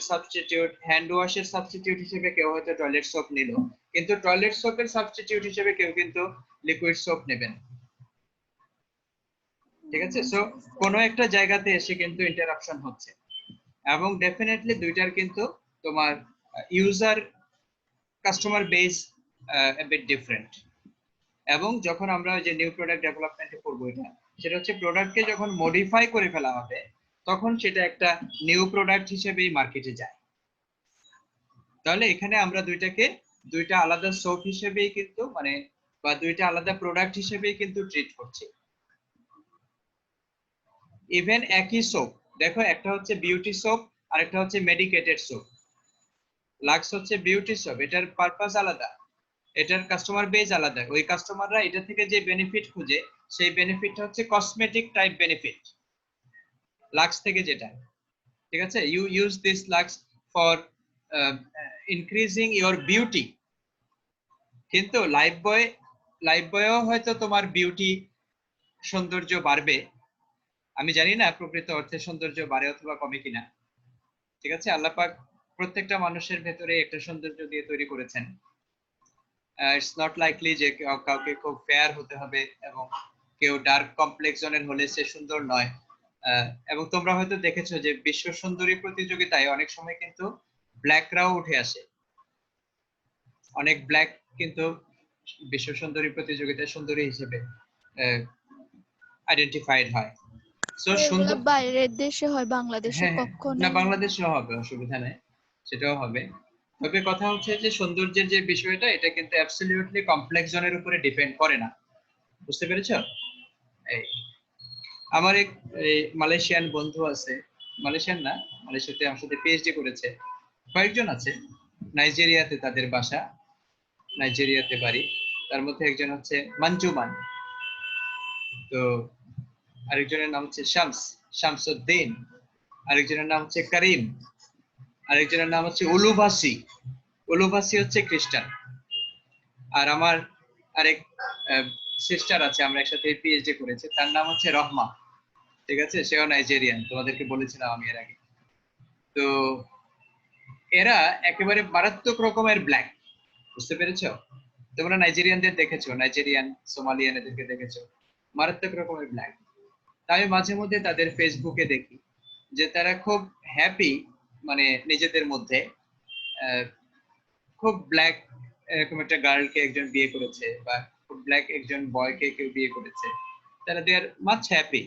সাবস্টিটিউট, হ্যান্ড ওয়াশের সাবস্টিটিউট হিসেবে কেউ হয়তো টয়লেট সোপ নিল, কিন্তু টয়লেট সোপের সাবস্টিটিউট হিসেবে কেউ কিন্তু লিকুইড সোপ নেবেন। ঠিক আছে, সো কোনো একটা জায়গাতে এসে কিন্তু ইন্টারাপশন হচ্ছে, এবং ডেফিনেটলি দুইটার কিন্তু তোমার user customer base a bit different. এবং যখন আমরা যে নিউ প্রোডাক্ট ডেভেলপমেন্টে করবো, এটা সেটা হচ্ছে প্রোডাক্টকে যখন মডিফাই করে ফেলা হবে তখন সেটা একটা নিউ প্রোডাক্ট হিসেবেই মার্কেটে যায়। তাহলে এখানে আমরা দুইটা আলাদা সোপ হিসেবেই কিন্তু মানে বা দুইটা আলাদা প্রোডাক্ট হিসেবেই কিন্তু ট্রিট করছি। ইভেন একই সোপ, দেখো একটা হচ্ছে বিউটি সোপ আর একটা হচ্ছে মেডিকেটেড সোপ। লাক্স হচ্ছে বিউটি সোপ, এটার পারপাস আলাদা, এটার কাস্টমার বেজ আলাদা। ওই কাস্টমাররা এটা থেকে যে বেনিফিট খুঁজে সেই বেনিফিটটা হচ্ছে কসমেটিক টাইপ বেনিফিট লাক্স থেকে যেটা। ঠিক আছে, you use this Lux for increasing your beauty, কিন্তু লাইফবয়েও হয়তো তোমার বিউটি সৌন্দর্য বাড়বে। আমি জানি না প্রকৃত অর্থে সৌন্দর্য বাড়ে অথবা কমে কিনা। ঠিক আছে, আল্লাহ পাক প্রত্যেকটা মানুষের ভেতরে একটা সৌন্দর্য দিয়ে তৈরি করেছেন। ইটস নট লাইকলি যে কাউকে খুব ফেয়ার হতে হবে এবং কেউ ডার্ক কমপ্লেক্সনের হলে সে সুন্দর নয়। এবং তোমরা হয়তো দেখেছো যে বিশ্ব সুন্দরী প্রতিযোগিতায় অনেক সময় কিন্তু ব্ল্যাকরাও উঠে আসে, অনেক ব্ল্যাক কিন্তু বিশ্ব সুন্দরী প্রতিযোগিতায় সুন্দরী হিসেবে আইডেন্টিফাইড হয়। সো এগুলো সুন্দর, বাইরের দেশে হয়, বাংলাদেশে হ্যাঁ কখনো না হয় না। বাংলাদেশেও হবে, অসুবিধা নেই, সেটাও হবে। তবে কথা হচ্ছে যে সৌন্দর্যের যে বিষয়টা এটা কিন্তু অ্যাবসলিউটলি কমপ্লেক্স জোনের উপরে ডিপেন্ড করে না। বুঝতে পেরেছো? এই আমার এক মালয়েশিয়ান বন্ধু আছে, মালয়েশিয়ান না, মালয়েশিয়াতে আমার সাথে পিএইচডি করেছে, কয়েকজন আছে। নাইজেরিয়াতে তাদের বাসা, নাইজেরিয়াতে বাড়ি। তার মধ্যে একজন হচ্ছে মঞ্জুমান, তো আরেকজনের নাম হচ্ছে শামসুদ্দিন, আরেকজনের নাম হচ্ছে করিম, আরেকজনের নাম হচ্ছে উলুভাসি। উলুভাসি হচ্ছে খ্রিস্টান। আর আমার আরেক সিস্টার আছে, আমরা একসাথে পিএইচডি করেছি, তার নাম হচ্ছে রহমা। ঠিক আছে, সেও নাইজেরিয়ান, তোমাদেরকে বলেছিলাম আমি এর আগে। তো এরা একেবারে মারাত্মক রকমের ব্ল্যাক। বুঝতে পেরেছো? তোমরা নাইজেরিয়ানদের দেখেছো, নাইজেরিয়ান সোমালিয়ান এদেরকে দেখেছো, মারাত্মক রকমের ব্ল্যাক। আমি মাঝে মধ্যে তাদের ফেসবুকে দেখি যে তারা খুব হ্যাপি, মানে নিজেদের মধ্যে খুব ব্ল্যাক এরকম একটা গার্লকে একজন বিয়ে করেছে, বা খুব ব্ল্যাক একজন বয়কে কেউ বিয়ে করেছে, তারা দে আর মাচ হ্যাপি।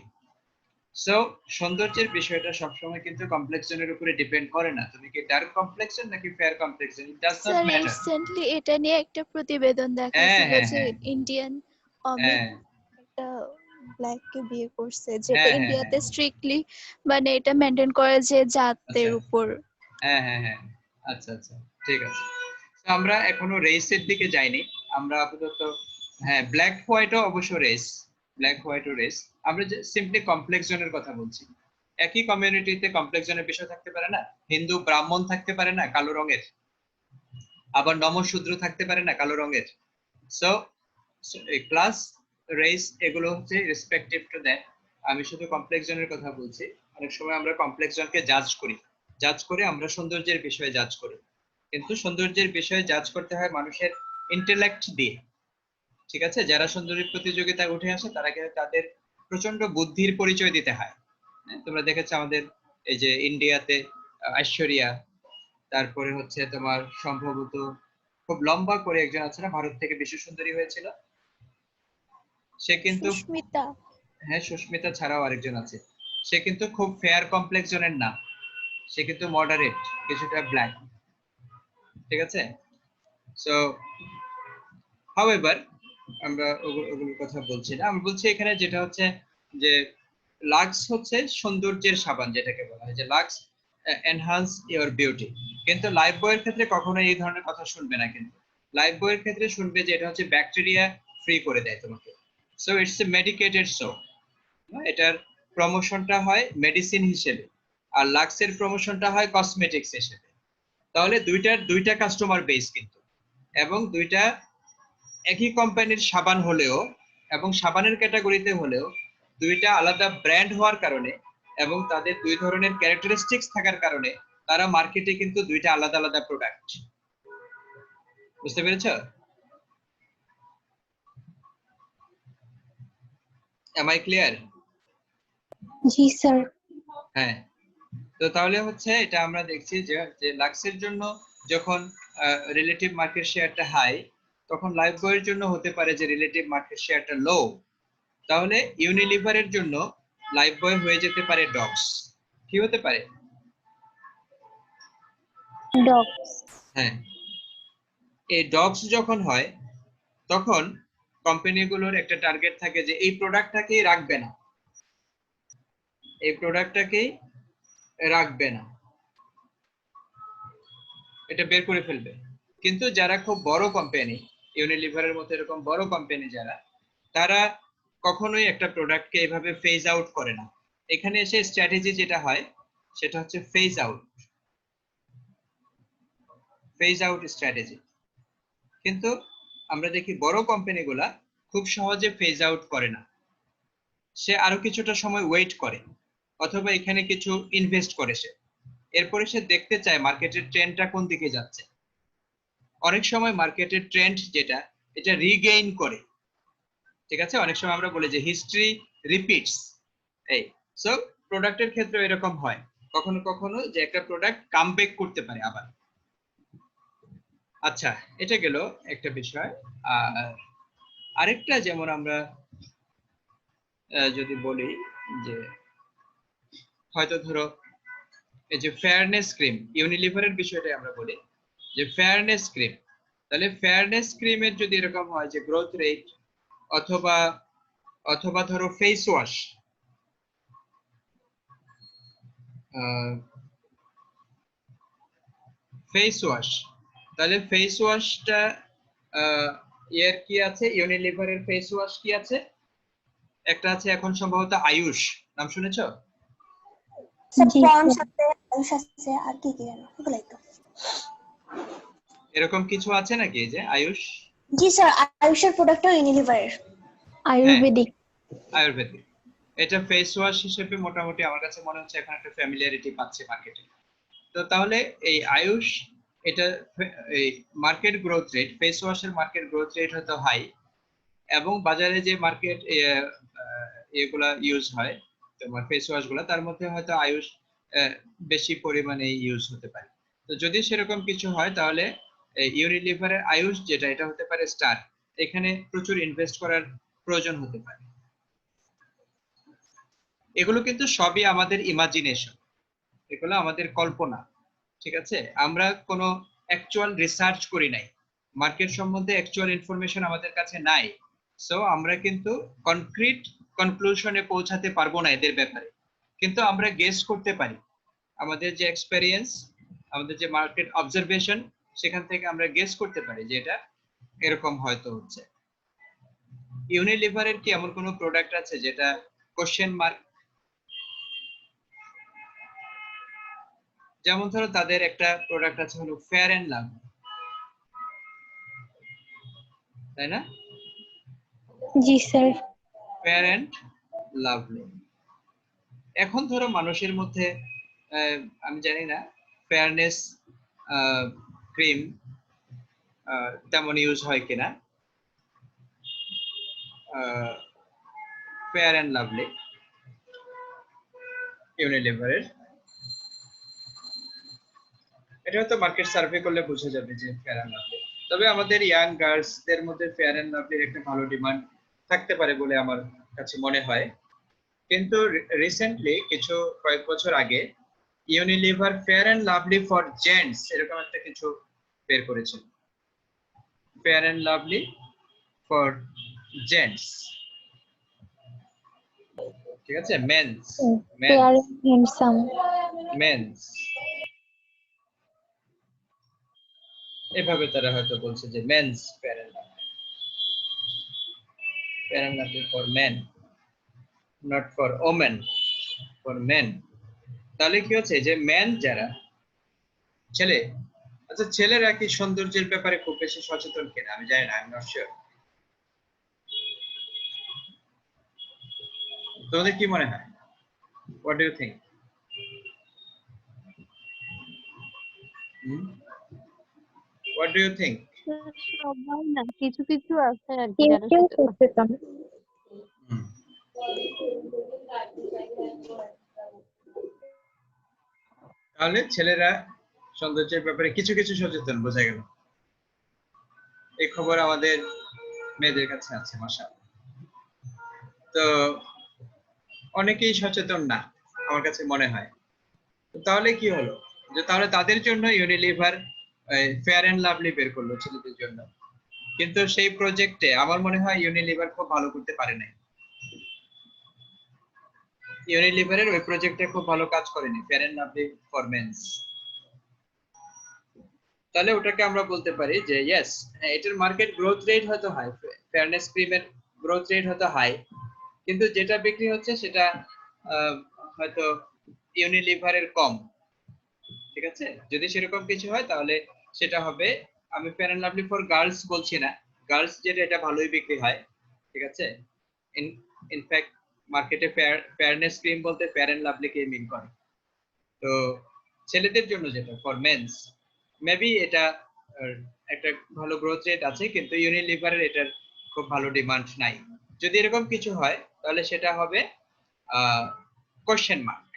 সো সৌন্দর্যের বিষয়টা সবসময় কিন্তু কমপ্লেক্সনের উপরে ডিপেন্ড করে না, তুমি কি ডার্ক কমপ্লেক্সন নাকি fair complexion, it does not sir matter. Recently এটা নিয়ে একটা প্রতিবেদন হ্যাঁ দেখাইছিল হ্যাঁ যে হ্যাঁ ইন্ডিয়ান অমিত হ্যাঁ একটা ব্ল্যাক কে বিয়ে করছে, যেটা হ্যাঁ হ্যাঁ ইন্ডিয়াতে হ্যাঁ স্ট্রিক্টলি মানে এটা মেনটেন করে যে জাতের আচ্ছা উপর। হ্যাঁ হ্যাঁ হ্যাঁ আচ্ছা আচ্ছা ঠিক আছে। তো আমরা এখনো রেসের দিকে যাইনি, আমরা আপাতত হ্যাঁ ব্ল্যাক হোয়াইটও অবশ্য রেস, ব্ল্যাক হোয়াইটও রেস। আমরা সিম্পলি কমপ্লেক্স জোনের কথা বলছি। একই কমিউনিটিতে কমপ্লেক্স জোনের বিষয় থাকতে পারে না, হিন্দু ব্রাহ্মণ থাকতে পারে না কালো রঙের, আবার নমশূদ্র থাকতে পারে না কালো রঙের। সো ক্লাস রেস এগুলো হচ্ছে রেসপেক্টিভ টু দ্যাট। আমি শুধু কমপ্লেক্স জোনের কথা বলছি। অনেক সময় আমরা কমপ্লেক্স জোনকে জাজ করে আমরা সৌন্দর্যের বিষয়ে জাজ করি, কিন্তু সৌন্দর্যের বিষয়ে জাজ করতে হয় মানুষের ইন্টেলেক্ট দিয়ে। ঠিক আছে, যারা সৌন্দর্য প্রতিযোগিতায় উঠে আসে তারা কিন্তু তাদের প্রচন্ড বুদ্ধির পরিচয় দিতে হয়। তোমরা দেখেছো আমাদের এই যে ইন্ডিয়াতে ঐশ্বরিয়া, তারপরে হচ্ছে তোমার সম্ভবত খুব লম্বা করে একজন আছে না, ভারত থেকে বিশ্ব সুন্দরী হয়েছিল, সে কিন্তু সুস্মিতা। হ্যাঁ সুস্মিতা ছাড়াও আরেকজন আছে, সে কিন্তু খুব ফেয়ার কমপ্লেক্স জোনের না, সে কিন্তু মডারেট, কিছুটা ব্ল্যাক। ঠিক আছে, সো হাউএভার আমরা ওগুলোর কথা বলছি না, আমরা বলছি এখানে যেটা হচ্ছে যে লাক্স হচ্ছে সৌন্দর্যের সাবান, যেটাকে বলা হয় যে লাক্স এনহান্স ইওর বিউটি। কিন্তু লাইফ বয়ের ক্ষেত্রে কখনো এই ধরনের কথা শুনবে না, কিন্তু লাইফ বয়ের ক্ষেত্রে শুনবে যে এটা হচ্ছে ব্যাকটেরিয়া ফ্রি করে দেয় তোমাকে। So it's a medicated soap, এটার প্রমোশনটা হয় মেডিসিন হিসেবে, আর লাক্সের প্রমোশনটা হয় কসমেটিক্স হিসেবে। তাহলে দুইটা কাস্টমার বেস কিন্তু, এবং দুইটা একই কোম্পানির সাবান হলেও এবং সাবানের ক্যাটাগরিতে হলেও দুইটা আলাদা ব্র্যান্ড হওয়ার কারণে এবং তাদের দুই ধরনের ক্যারেক্টারিস্টিক্স থাকার কারণে তারা মার্কেটে কিন্তু দুইটা আলাদা আলাদা প্রোডাক্ট। বুঝতে পেরেছো? Am I clear? G sir. হ্যাঁ, তো তাহলে হচ্ছে এটা আমরা দেখছি যে লাক্সের জন্য যখন রিলেটিভ মার্কেট শেয়ারটা হাই, তখন লাইফবয়ের জন্য হতে পারে যে রিলেটিভ মার্কেট শেয়ারটা লো। তাহলে ইউনিলিভারের জন্য লাইফবয় হয়ে যেতে পারে ডগস। কি হতে পারে? ডগস। হ্যাঁ, এই ডগস যখন হয় তখন কোম্পানিগুলোর একটা টার্গেট থাকে যে এই প্রোডাক্টটাকেই রাখবে না, এই প্রোডাক্টটাকেই রাখবে না, এটা বের করে ফেলবে। কিন্তু যারা খুব বড় কোম্পানি, ইউনিলিভারের মতো এরকম বড় কোম্পানি যারা, তারা কখনোই একটা প্রোডাক্টকে এভাবে ফেজ আউট করে না। এখানে এসে স্ট্র্যাটেজি যেটা হয় সেটা হচ্ছে phase out, phase out strategy. কিন্তু আমরা দেখি বড় কোম্পানিগুলা খুব সহজে ফেজ আউট করে না, সে আরো কিছুটা সময় ওয়েট করে অথবা এখানে কিছু ইনভেস্ট করে সে, এরপরে সে দেখতে চায় মার্কেটের ট্রেন্ডটা কোন দিকে যাচ্ছে। অনেক সময় মার্কেটের ট্রেন্ড যেটা, এটা রিগেইন করে। ঠিক আছে, অনেক সময় আমরা বলি যে হিস্ট্রি রিপিটস। এই সো প্রোডাক্টের ক্ষেত্রে এরকম হয় কখনো কখনো যে একটা প্রোডাক্ট কামব্যাক করতে পারে আবার। আচ্ছা, এটা গেল একটা বিষয়। আর আরেকটা যেমন আমরা যদি বলি যে হয়তো ধরো এই যে ফেয়ারনেস ক্রিম, ইউনিলিভারের বিষয়টা আমরা বলি যে ফেয়ারনেস ক্রিম, তাহলে ফেয়ারনেস ক্রিমের যদি এরকম হয় যে গ্রোথ রেট অথবা অথবা ধরো ফেস ওয়াশ, ফেস ওয়াশ, তাহলে ফেস ওয়াশটা এর কি আছে, ইউনিলিভারের ফেস ওয়াশ কি আছে, একটা আছে এখন সম্ভবত আয়ুষ, নাম শুনেছো? জি পন্ডস স্যার। আছে, আয়ুষ আছে, আর কি কি জানো এগুলাই তো। এরকম কিছু আছে নাকি এই যে আয়ুষ? জি স্যার, আয়ুষের প্রোডাক্টও ইউনিলিভারের। আয়ুর্বেদিক। আয়ুর্বেদিক, এটা ফেস ওয়াশ হিসেবে মোটামুটি আমার কাছে মনে হচ্ছে এখন একটা ফ্যামিলিয়ারিটি পাচ্ছে মার্কেটে। তো তাহলে এই আয়ুষ, এটা এই মার্কেট গ্রোথ রেট, ফেস ওয়াশের মার্কেট গ্রোথ রেট হয়তো হাই, এবং বাজারে যে মার্কেট এগুলা ইউজ হয় তোমার ফেস ওয়াশ গুলা, তার মধ্যে হয়তো আয়ুষ বেশি পরিমাণে ইউজ হতে পারে। তো যদি সেরকম কিছু হয় তাহলে ইউনিলিভারের আয়ুষ যেটা, এটা হতে পারে স্টার, এখানে প্রচুর ইনভেস্ট করার প্রয়োজন হতে পারে। এগুলো কিন্তু সবই আমাদের ইমাজিনেশন, এগুলো আমাদের কল্পনা। ঠিক আছে, আমরা কোনো অ্যাকচুয়াল রিসার্চ করি নাই, মার্কেট সম্বন্ধে অ্যাকচুয়াল ইনফরমেশন আমাদের কাছে নাই। সো আমরা কিন্তু কনক্রিট কনক্লুশনে পৌঁছাতে পারবো না এদের ব্যাপারে, কিন্তু আমরা গেস করতে পারি। আমাদের যে এক্সপেরিয়েন্স, আমাদের যে মার্কেট অবজারভেশন, সেখান থেকে আমরা গেস করতে পারি যে এটা এরকম হয়তো হচ্ছে। ইউনিলিভারের কি এমন কোনো প্রোডাক্ট আছে যেটা কোশ্চেন মার্ক? যেমন ধরো তাদের একটা প্রোডাক্ট আছে হলো ফেয়ার এন্ড লাভ, তাই না? জি স্যার। Fair and Lovely. এখন ধরো মানুষের মধ্যে আমি জানি না ফেয়ারনেস ক্রিম তেমন ইউজ হয় কিনা, ফেয়ার এন্ড লাভলি ইউনিলিভারের, এটা হয়তো মার্কেট সার্ভে করলে বোঝা যাবে যে ফেয়ার এন্ড লাভলি। তবে আমাদের ইয়াং গার্লসদের মধ্যে ফেয়ার এন্ড লাভলির একটা ভালো ডিমান্ড থাকতে পারে বলে আমার কাছে মনে হয়। কিন্তু রিসেন্টলি কিছু কয়েক বছর আগে Unilever Fair and Lovely for gents এরকম একটা কিছু বের করেছিল, Fair and Lovely for gents. ঠিক আছে, মেন্স, ফেয়ার হ্যান্ডসাম। মেন্স, এভাবে তারা হয়তো বলছে যে mens Fair and Lovely, Fair and Lovely for men, not for women, for men. তাহলে কি হচ্ছে যে মেন যারা ছেলে, আচ্ছা ছেলেরা কি সৌন্দর্যের ব্যাপারে খুব বেশি সচেতন কিনা আমি জানি না, আমি নট শিওর। তোমাদের কি মনে হয়? What do you think? What do you think? সবাই না, কিছু কিছু আছে আর কি কেউ যারা কেউ সচেতন। সচেতন। তাহলে ছেলেরা সৌন্দর্যের ব্যাপারে কিছু কিছু সচেতন, বোঝা গেল। এই খবর আমাদের মেয়েদের কাছে আছে, মাশাআল্লাহ। তো অনেকেই সচেতন না আমার কাছে মনে হয়। তাহলে কি হলো, যে তাহলে তাদের জন্য ইউনিলিভার ফেয়ার এন্ড লাভলি বের করলো ছেলেদের জন্য, কিন্তু সেই প্রজেক্টে আমার মনে হয় ইউনিলিভার খুব ভালো করতে পারে নাই। ইউনিলিভারের ওই প্রজেক্টে খুব ভালো কাজ করেনি Fair and Lovely for mens. তাহলে ওটাকে আমরা বলতে পারি যে ইয়েস, এটার মার্কেট গ্রোথ রেট হয়তো হাই, ফেয়ারনেস ক্রিমের গ্রোথ রেট হয়তো হাই, কিন্তু যেটা বিক্রি হচ্ছে সেটা হয়তো ইউনিলিভারের কম। ঠিক আছে, যদি সেরকম কিছু হয় তাহলে সেটা হবে, আমি Fair and Lovely for girls বলছি না, গার্লস যেটা এটা ভালোই বিক্রি হয়। ঠিক আছে, ইনফ্যাক্ট মার্কেটে ফেয়ারনেস ক্রিম বলতে ফেয়ার এন্ড লাভলি কে মিন করে। তো ছেলেদের জন্য যেটা ফর মেন্স, মেবি এটা একটা ভালো গ্রোথ রেট আছে, কিন্তু ইউনিলিভারের এটার খুব ভালো ডিমান্ড নাই। যদি এরকম কিছু হয় তাহলে সেটা হবে কোশ্চেন মার্ক।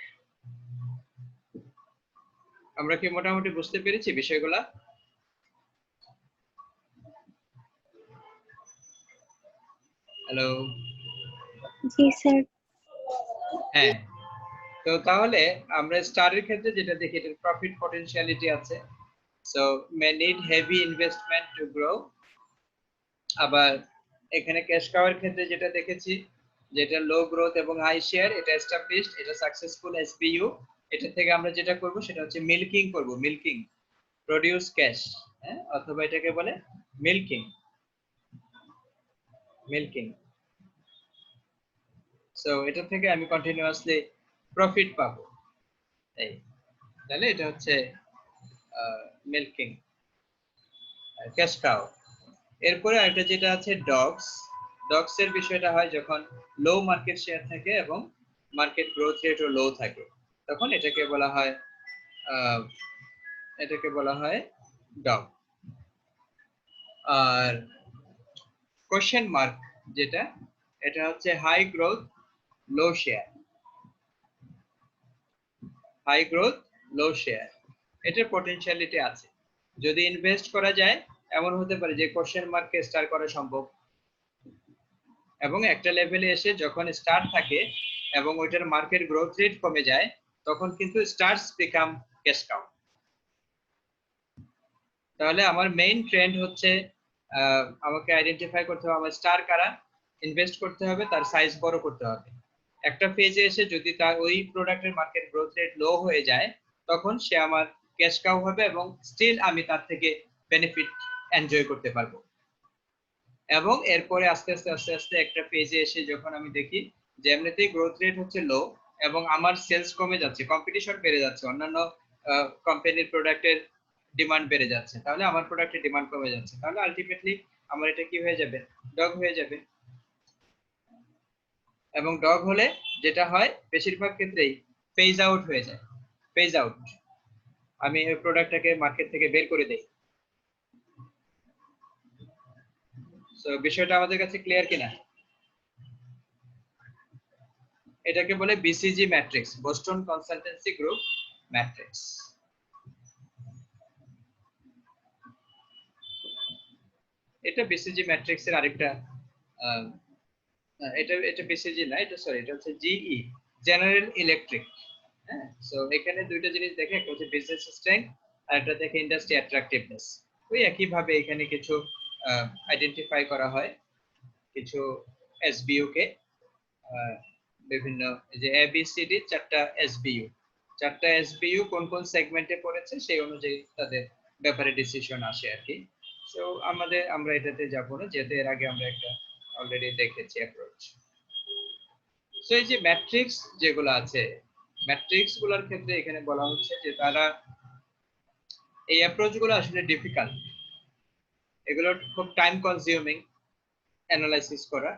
আমরা কি মোটামুটি বুঝতে পেরেছি বিষয়গুলা? হ্যালো। জি স্যার। হ্যাঁ, তো তাহলে আমরা স্টারের ক্ষেত্রে যেটা দেখি, এটার প্রফিট পটেনশিয়ালিটি আছে, so may need heavy investment to grow. আবার এখানে ক্যাশ কাওয়ের ক্ষেত্রে যেটা দেখেছি, যেটা লো গ্রোথ এবং হাই শেয়ার, এটা এস্টাবলিশড, এটা সাকসেসফুল এসবিইউ। এটা থেকে আমরা যেটা করব সেটা হচ্ছে মিল্কিং করব, মিল্কিং, প্রোডিউস ক্যাশ, হ্যাঁ, অথবা এটাকে বলে মিল্কিং, মিল্কিং। সো এটা থেকে আমি কন্টিনিউয়াসলি প্রফিট পাবো। এই তাহলে এটা হচ্ছে মিল্কিং, ক্যাশ কাউ। এরপরে আরেকটা যেটা আছে ডগস। ডগস এর বিষয়টা হয় যখন লো মার্কেট শেয়ার থাকে এবং মার্কেট গ্রোথ রেটও লো থাকে, তখন এটাকে বলা হয় ডগ। আর কোশ্চেন মার্ক যেটা, এটা হচ্ছে হাই গ্রোথ লো শেয়ার, হাই গ্রোথ লো শেয়ার। এটার পটেনশিয়ালিটি আছে, যদি ইনভেস্ট করা যায় এমন হতে পারে যে কোশ্চেন মার্ককে স্টার করা সম্ভব, এবং একটা লেভেলে এসে যখন স্টার থাকে এবং ওইটার মার্কেট গ্রোথ রেট কমে যায়, তখন কিন্তু স্টারস বিকাম ক্যাশ কাউ। তাহলে আমার মেইন ট্রেন্ড হচ্ছে আমাকে আইডেন্টিফাই করতে হবে আমার স্টার কারা, ইনভেস্ট করতে হবে, তার সাইজ বড় করতে হবে। একটা ফেজে এসে যদি তার ওই প্রোডাক্টের মার্কেট গ্রোথ রেট লো হয়ে যায়, তখন সে আমার ক্যাশ কাউ হবে এবং স্টিল আমি তার থেকে বেনিফিট এনজয় করতে পারবো। এবং এরপরে আস্তে আস্তে একটা পেজে এসে যখন আমি দেখি যে এমনিতেই গ্রোথ রেট হচ্ছে লো এবং আমার সেলস কমে যাচ্ছে, কম্পিটিশন বেড়ে যাচ্ছে, অন্যান্য কোম্পানির প্রোডাক্টের ডিমান্ড বেড়ে যাচ্ছে, তাহলে আমার প্রোডাক্টের ডিমান্ড কমে যাচ্ছে, তাহলে আলটিমেটলি আমার এটা কি হয়ে যাবে, ডগ হয়ে যাবে। এবং ডগ হলে যেটা হয় বেশিরভাগ ক্ষেত্রেই ফেজ আউট হয়ে যায়, ফেজ আউট, আমি এই প্রোডাক্টটাকে মার্কেট থেকে বের করে দেই। সো বিষয়টা আমাদের কাছে ক্লিয়ার কিনা? এটাকে বলে BCG matrix, Boston consultancy group matrix. এটা বিসিজি ম্যাট্রিক্স এর আরেকটা এটা বিসিজি না, এটা সরি, এটা হচ্ছে জিই, জেনারেল ইলেকট্রিক। হ্যাঁ, সো এখানে দুইটা জিনিস দেখে, একটা হচ্ছে বিজনেস স্ট্রেংথ আর একটা দেখে ইন্ডাস্ট্রি অ্যাট্রাকটিভনেস। ওই একই ভাবে এখানে কিছু আইডেন্টিফাই করা হয়, কিছু এসবিইউ কে, বিভিন্ন যে এবিসিডি চারটা এসবিইউ, চারটা এসবিইউ কোন কোন সেগমেন্টে পড়েছে সেই অনুযায়ী তাদের ব্যাপারে ডিসিশন আসে আর কি। সো আমরা এটাতে যাব না, যেহেতু এর আগে আমরা একটা অলরেডি দেখেছি অ্যাপ্রোচ। সো এই যে ম্যাট্রিক্স যেগুলো আছে, ম্যাট্রিক্স গুলোর ক্ষেত্রে এখানে বলা হচ্ছে যে তারা এই অ্যাপ্রোচ গুলো আসলে ডিফিকাল্ট, এগুলো খুব টাইম কনজিউমিং অ্যানালাইসিস করা,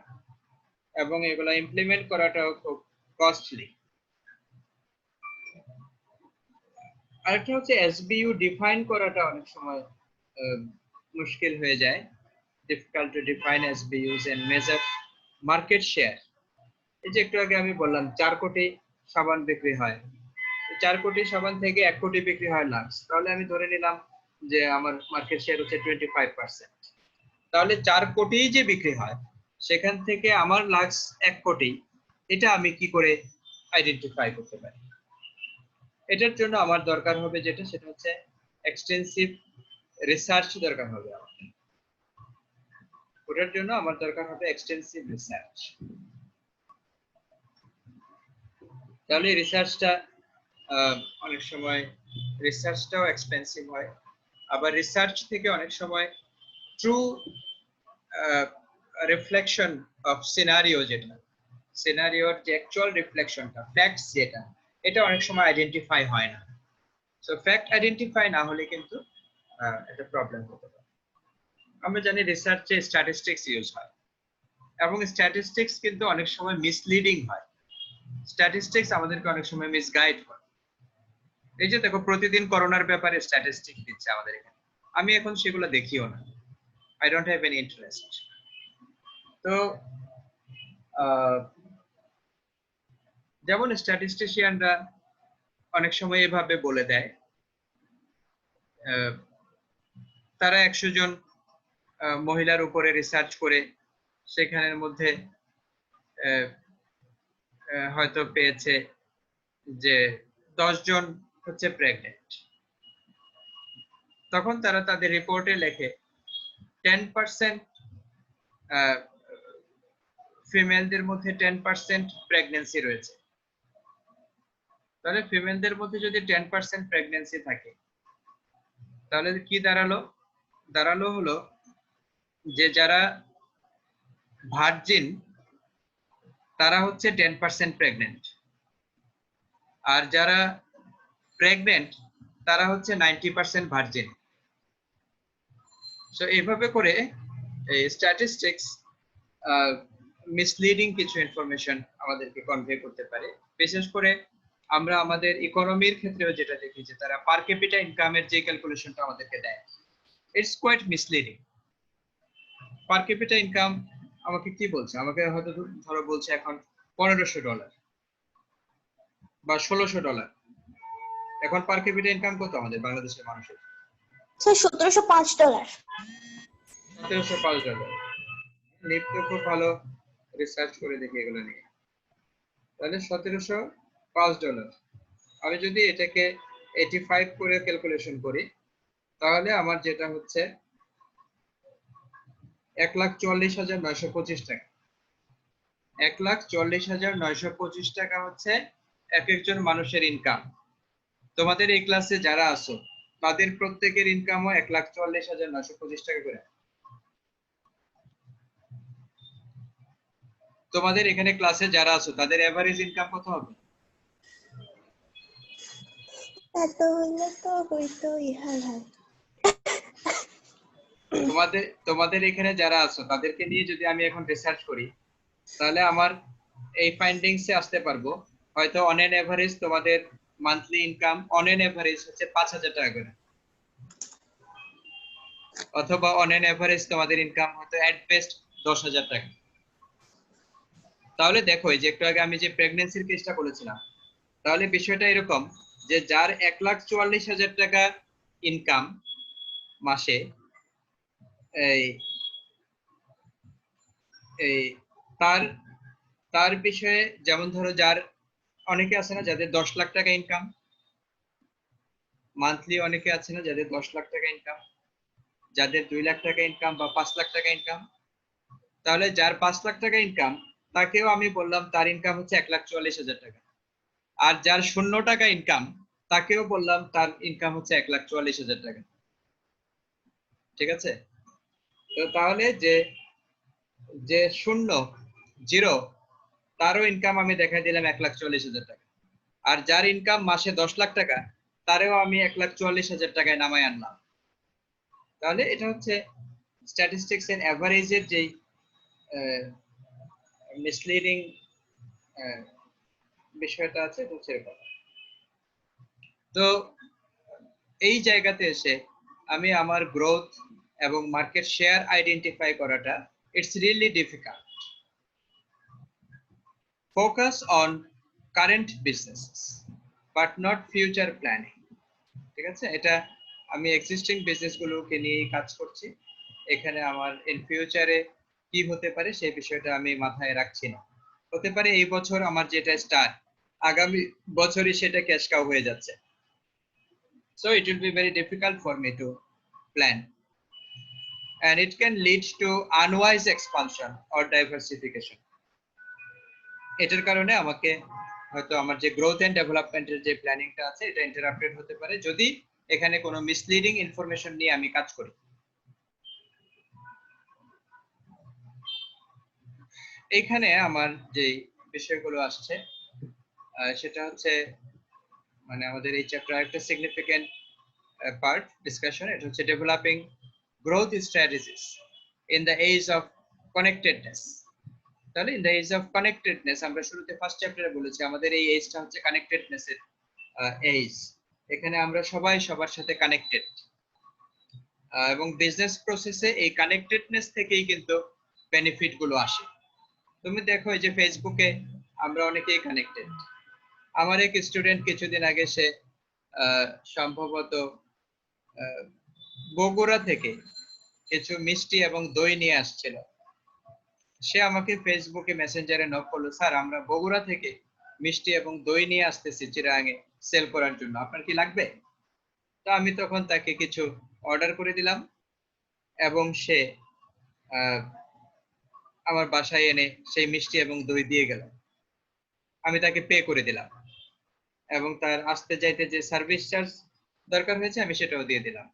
এবং এগুলো ইমপ্লিমেন্ট করাটাও খুব কস্টলি। আরেকটা হচ্ছে এসবিইউ ডিফাইন করাটা অনেক সময় মুশকিল হয়ে যায়। Difficult to define SBUs and measure market share. এই যে একটু আগে আমি বললাম 4 কোটি সাবান বিক্রি হয়, 4 কোটি সাবান থেকে 1 কোটি বিক্রি হয় লাক্স, তাহলে আমি ধরে নিলাম যে আমার মার্কেট শেয়ার হচ্ছে 25%। তাহলে 4 কোটি যে বিক্রি হয় সেখান থেকে আমার লাক্স 1 কোটি, এটা আমি কি করে আইডেন্টিফাই করতে পারি? এটার জন্য আমার দরকার হবে যেটা, সেটা হচ্ছে এক্সটেন্সিভ রিসার্চ দরকার হবে আমার। ওটার জন্য আমার দরকার হবে এক্সটেন্সিভ রিসার্চ। তাহলে রিসার্চটা অনেক সময় রিসার্চটাও এক্সপেন্সিভ হয়, আবার রিসার্চ থেকে অনেক সময় ট্রু রিফ্লেকশন অফ সিনারিও, যেটা সিনারিওর যে অ্যাকচুয়াল রিফ্লেকশনটা, ফ্যাক্টস যেটা, এটা অনেক সময় আইডেন্টিফাই হয় না। সো ফ্যাক্ট আইডেন্টিফাই না হলে কিন্তু একটা প্রবলেম হতে পারে। আমরা জানি রিসার্চে স্ট্যাটিস্টিক্স ইউজ হয় এবং স্ট্যাটিস্টিক্স কিন্তু অনেক সময় মিসলিডিং হয়। স্ট্যাটিস্টিক্স আমাদেরকে অনেক সময় মিসগাইড করে। এই যে দেখো প্রতিদিন করোনার ব্যাপারে স্ট্যাটিস্টিক্স দিচ্ছে আমাদের এখানে, আমি এখন সেগুলো দেখিও না, I don't have any interest. তো যেমন স্ট্যাটিস্টিশিয়ানরা অনেক সময় এভাবে বলে দেয়, তারা 100 জন মহিলার উপরে রিসার্চ করে সেখানের মধ্যে হয়তো পেয়েছে যে 10 জন হচ্ছে প্রেগনেন্ট। তখন তারা তাদের রিপোর্টে লেখে 10% ফিমেলদের মধ্যে 10% প্রেগন্যান্সি রয়েছে। তাহলে ফিমেলদের মধ্যে যদি 10% প্রেগন্যান্সি থাকে, তাহলে কি দাঁড়ালো হলো যে যারা ভার্জিন তারা হচ্ছে 10% প্রেগনেন্ট, আর যারা প্রেগনেন্ট তারা হচ্ছে 90% ভার্জিন। সো এইভাবে করে এই স্ট্যাটিস্টিক্স মিসলিডিং কিছু ইনফরমেশন আমাদেরকে কনভে করতে পারে। বিশেষ করে আমরা আমাদের ইকোনমির ক্ষেত্রেও যেটা দেখি যে তারা পার ক্যাপিটা ইনকামের যে ক্যালকুলেশনটা আমাদেরকে দেয়, it's quite misleading. Per capita income আমাকে কি বলছে? আমাকে হয়তো ধরো বলছে এখন $1500 বা $1600। এখন পার ক্যাপিটা ইনকাম কত আমাদের বাংলাদেশের মানুষের? স্যার $1705। $1705। নিফটি খুব ভালো রিসার্চ করে দেখি এগুলো নিয়ে। তাহলে $1705, আমি যদি এটাকে 85 করে ক্যালকুলেশন করি, তাহলে আমার যেটা হচ্ছে 1,44,925 টাকা। 1,44,925 টাকা হচ্ছে এক একজন মানুষের ইনকাম। তোমাদের এই ক্লাসে যারা আছো তাদের প্রত্যেকের ইনকামও 1,44,925 টাকা করে। তোমাদের এখানে ক্লাসে যারা আছো তাদের এভারেজ ইনকাম কত হবে? এত হইলে তো হইতো ইহার হয়। তোমাদের এখানে যারা আছো তাদেরকে নিয়ে যদি আমি এখন রিসার্চ করি, তাহলে আমার এই ফাইন্ডিংসে আসতে পারবো হয়তো অন এন এভারেজ তোমাদের monthly income on an average হচ্ছে 5,000 টাকা করে, অথবা অন এন এভারেজ তোমাদের ইনকাম হয়তো এট বেস্ট 10,000 টাকা। তাহলে দেখো এই যে একটু আগে আমি যে প্রেগন্যান্সির কেসটা বলেছিলাম, তাহলে বিষয়টা এরকম যে যার 1,44,000 টাকা ইনকাম মাসে, এই তার বিষয়ে যেমন ধরো যার অনেকে আছে না যাদের 10 লাখ টাকা ইনকাম মান্থলি, অনেকে আছে না যাদের 10 লাখ টাকা ইনকাম, যাদের 2 লাখ টাকা ইনকাম বা 5 লাখ টাকা ইনকাম। তাহলে যার 5 লাখ টাকা ইনকাম তাকেও আমি বললাম তার ইনকাম হচ্ছে 1,44,000 টাকা, আর যার 0 টাকা ইনকাম তাকেও বললাম তার ইনকাম হচ্ছে 1,44,000 টাকা। ঠিক আছে? তো তাহলে যে 0 তারও ইনকাম আমি দেখাই দিলাম 1,44,000 টাকা, আর যার ইনকাম মাসে 10 লাখ টাকা তারেও আমি 1,44,000 টাকায় নামাই আনলাম। তাহলে এটা হচ্ছে স্ট্যাটিস্টিক্স এন্ড এভারেজের যে মিসলিডিং বিষয়টা আছে, তো সেরকম। তো এই জায়গাতে এসে আমি আমার গ্রোথ এবং মার্কেট শেয়ার আইডেন্টিফাই করাটা it's really difficult. Focus on current businesses but not future planning. ঠিক আছে, এটা আমি এক্সিস্টিং বিজনেসগুলোকে নিয়েই কাজ করছি। এখানে আমার ইন ফিউচারে কি হতে পারে সেই বিষয়টা আমি মাথায় রাখছি না। হতে পারে এই বছর আমার যেটা স্টার্ট, আগামী বছরই সেটা ক্যাশ কাউ হয়ে যাচ্ছে। So it will be very difficult for me to plan, and it can lead to unwise expansion or diversification. এটার কারণে আমাকে হয়তো আমার যে গ্রোথ এন্ড ডেভেলপমেন্টের যে প্ল্যানিংটা আছে এটা ইন্টারাপ্টেড হতে পারে যদি এখানে কোনো মিসলিডিং ইনফরমেশন নিয়ে আমি কাজ করি। এখানে আমার যে বিষয়গুলো আসছে সেটা হচ্ছে মানে আমাদের এই চ্যাপ্টার একটা সিগনিফিকেন্ট পার্ট ডিসকাশন, এটা হচ্ছে developing growth strategies in the age of connectedness. তাহলে in the age of connectedness আমরা শুরুতে ফার্স্ট চ্যাপ্টারে বলেছি আমাদের এই এজটা হচ্ছে কানেক্টেডনেস এর এজ। এখানে আমরা সবাই সবার সাথে কানেক্টেড, এবং বিজনেস প্রসেসে এই কানেক্টেডনেস থেকেই কিন্তু বেনিফিট গুলো আসে। তুমি দেখো এই যে ফেসবুকে আমরা অনেকেই কানেক্টেড। আমার এক স্টুডেন্ট কিছুদিন আগে সে সম্ভবত বগুড়া থেকে কিছু মিষ্টি এবং দই নিয়ে আসছিল। সে আমাকে ফেসবুকে মেসেঞ্জারে নক করলো, স্যার আমরা বগুড়া থেকে মিষ্টি এবং দই নিয়ে আসতেছি চিরাঙে সেল করার জন্য, আপনার কি লাগবে? তো আমি তখন তাকে কিছু অর্ডার করে দিলাম এবং সে আমার বাসায় এনে সেই মিষ্টি এবং দই দিয়ে গেল। আমি তাকে পে করে দিলাম এবং তার আসতে যাইতে যে সার্ভিস চার্জ দরকার হয়েছে আমি সেটাও দিয়ে দিলাম।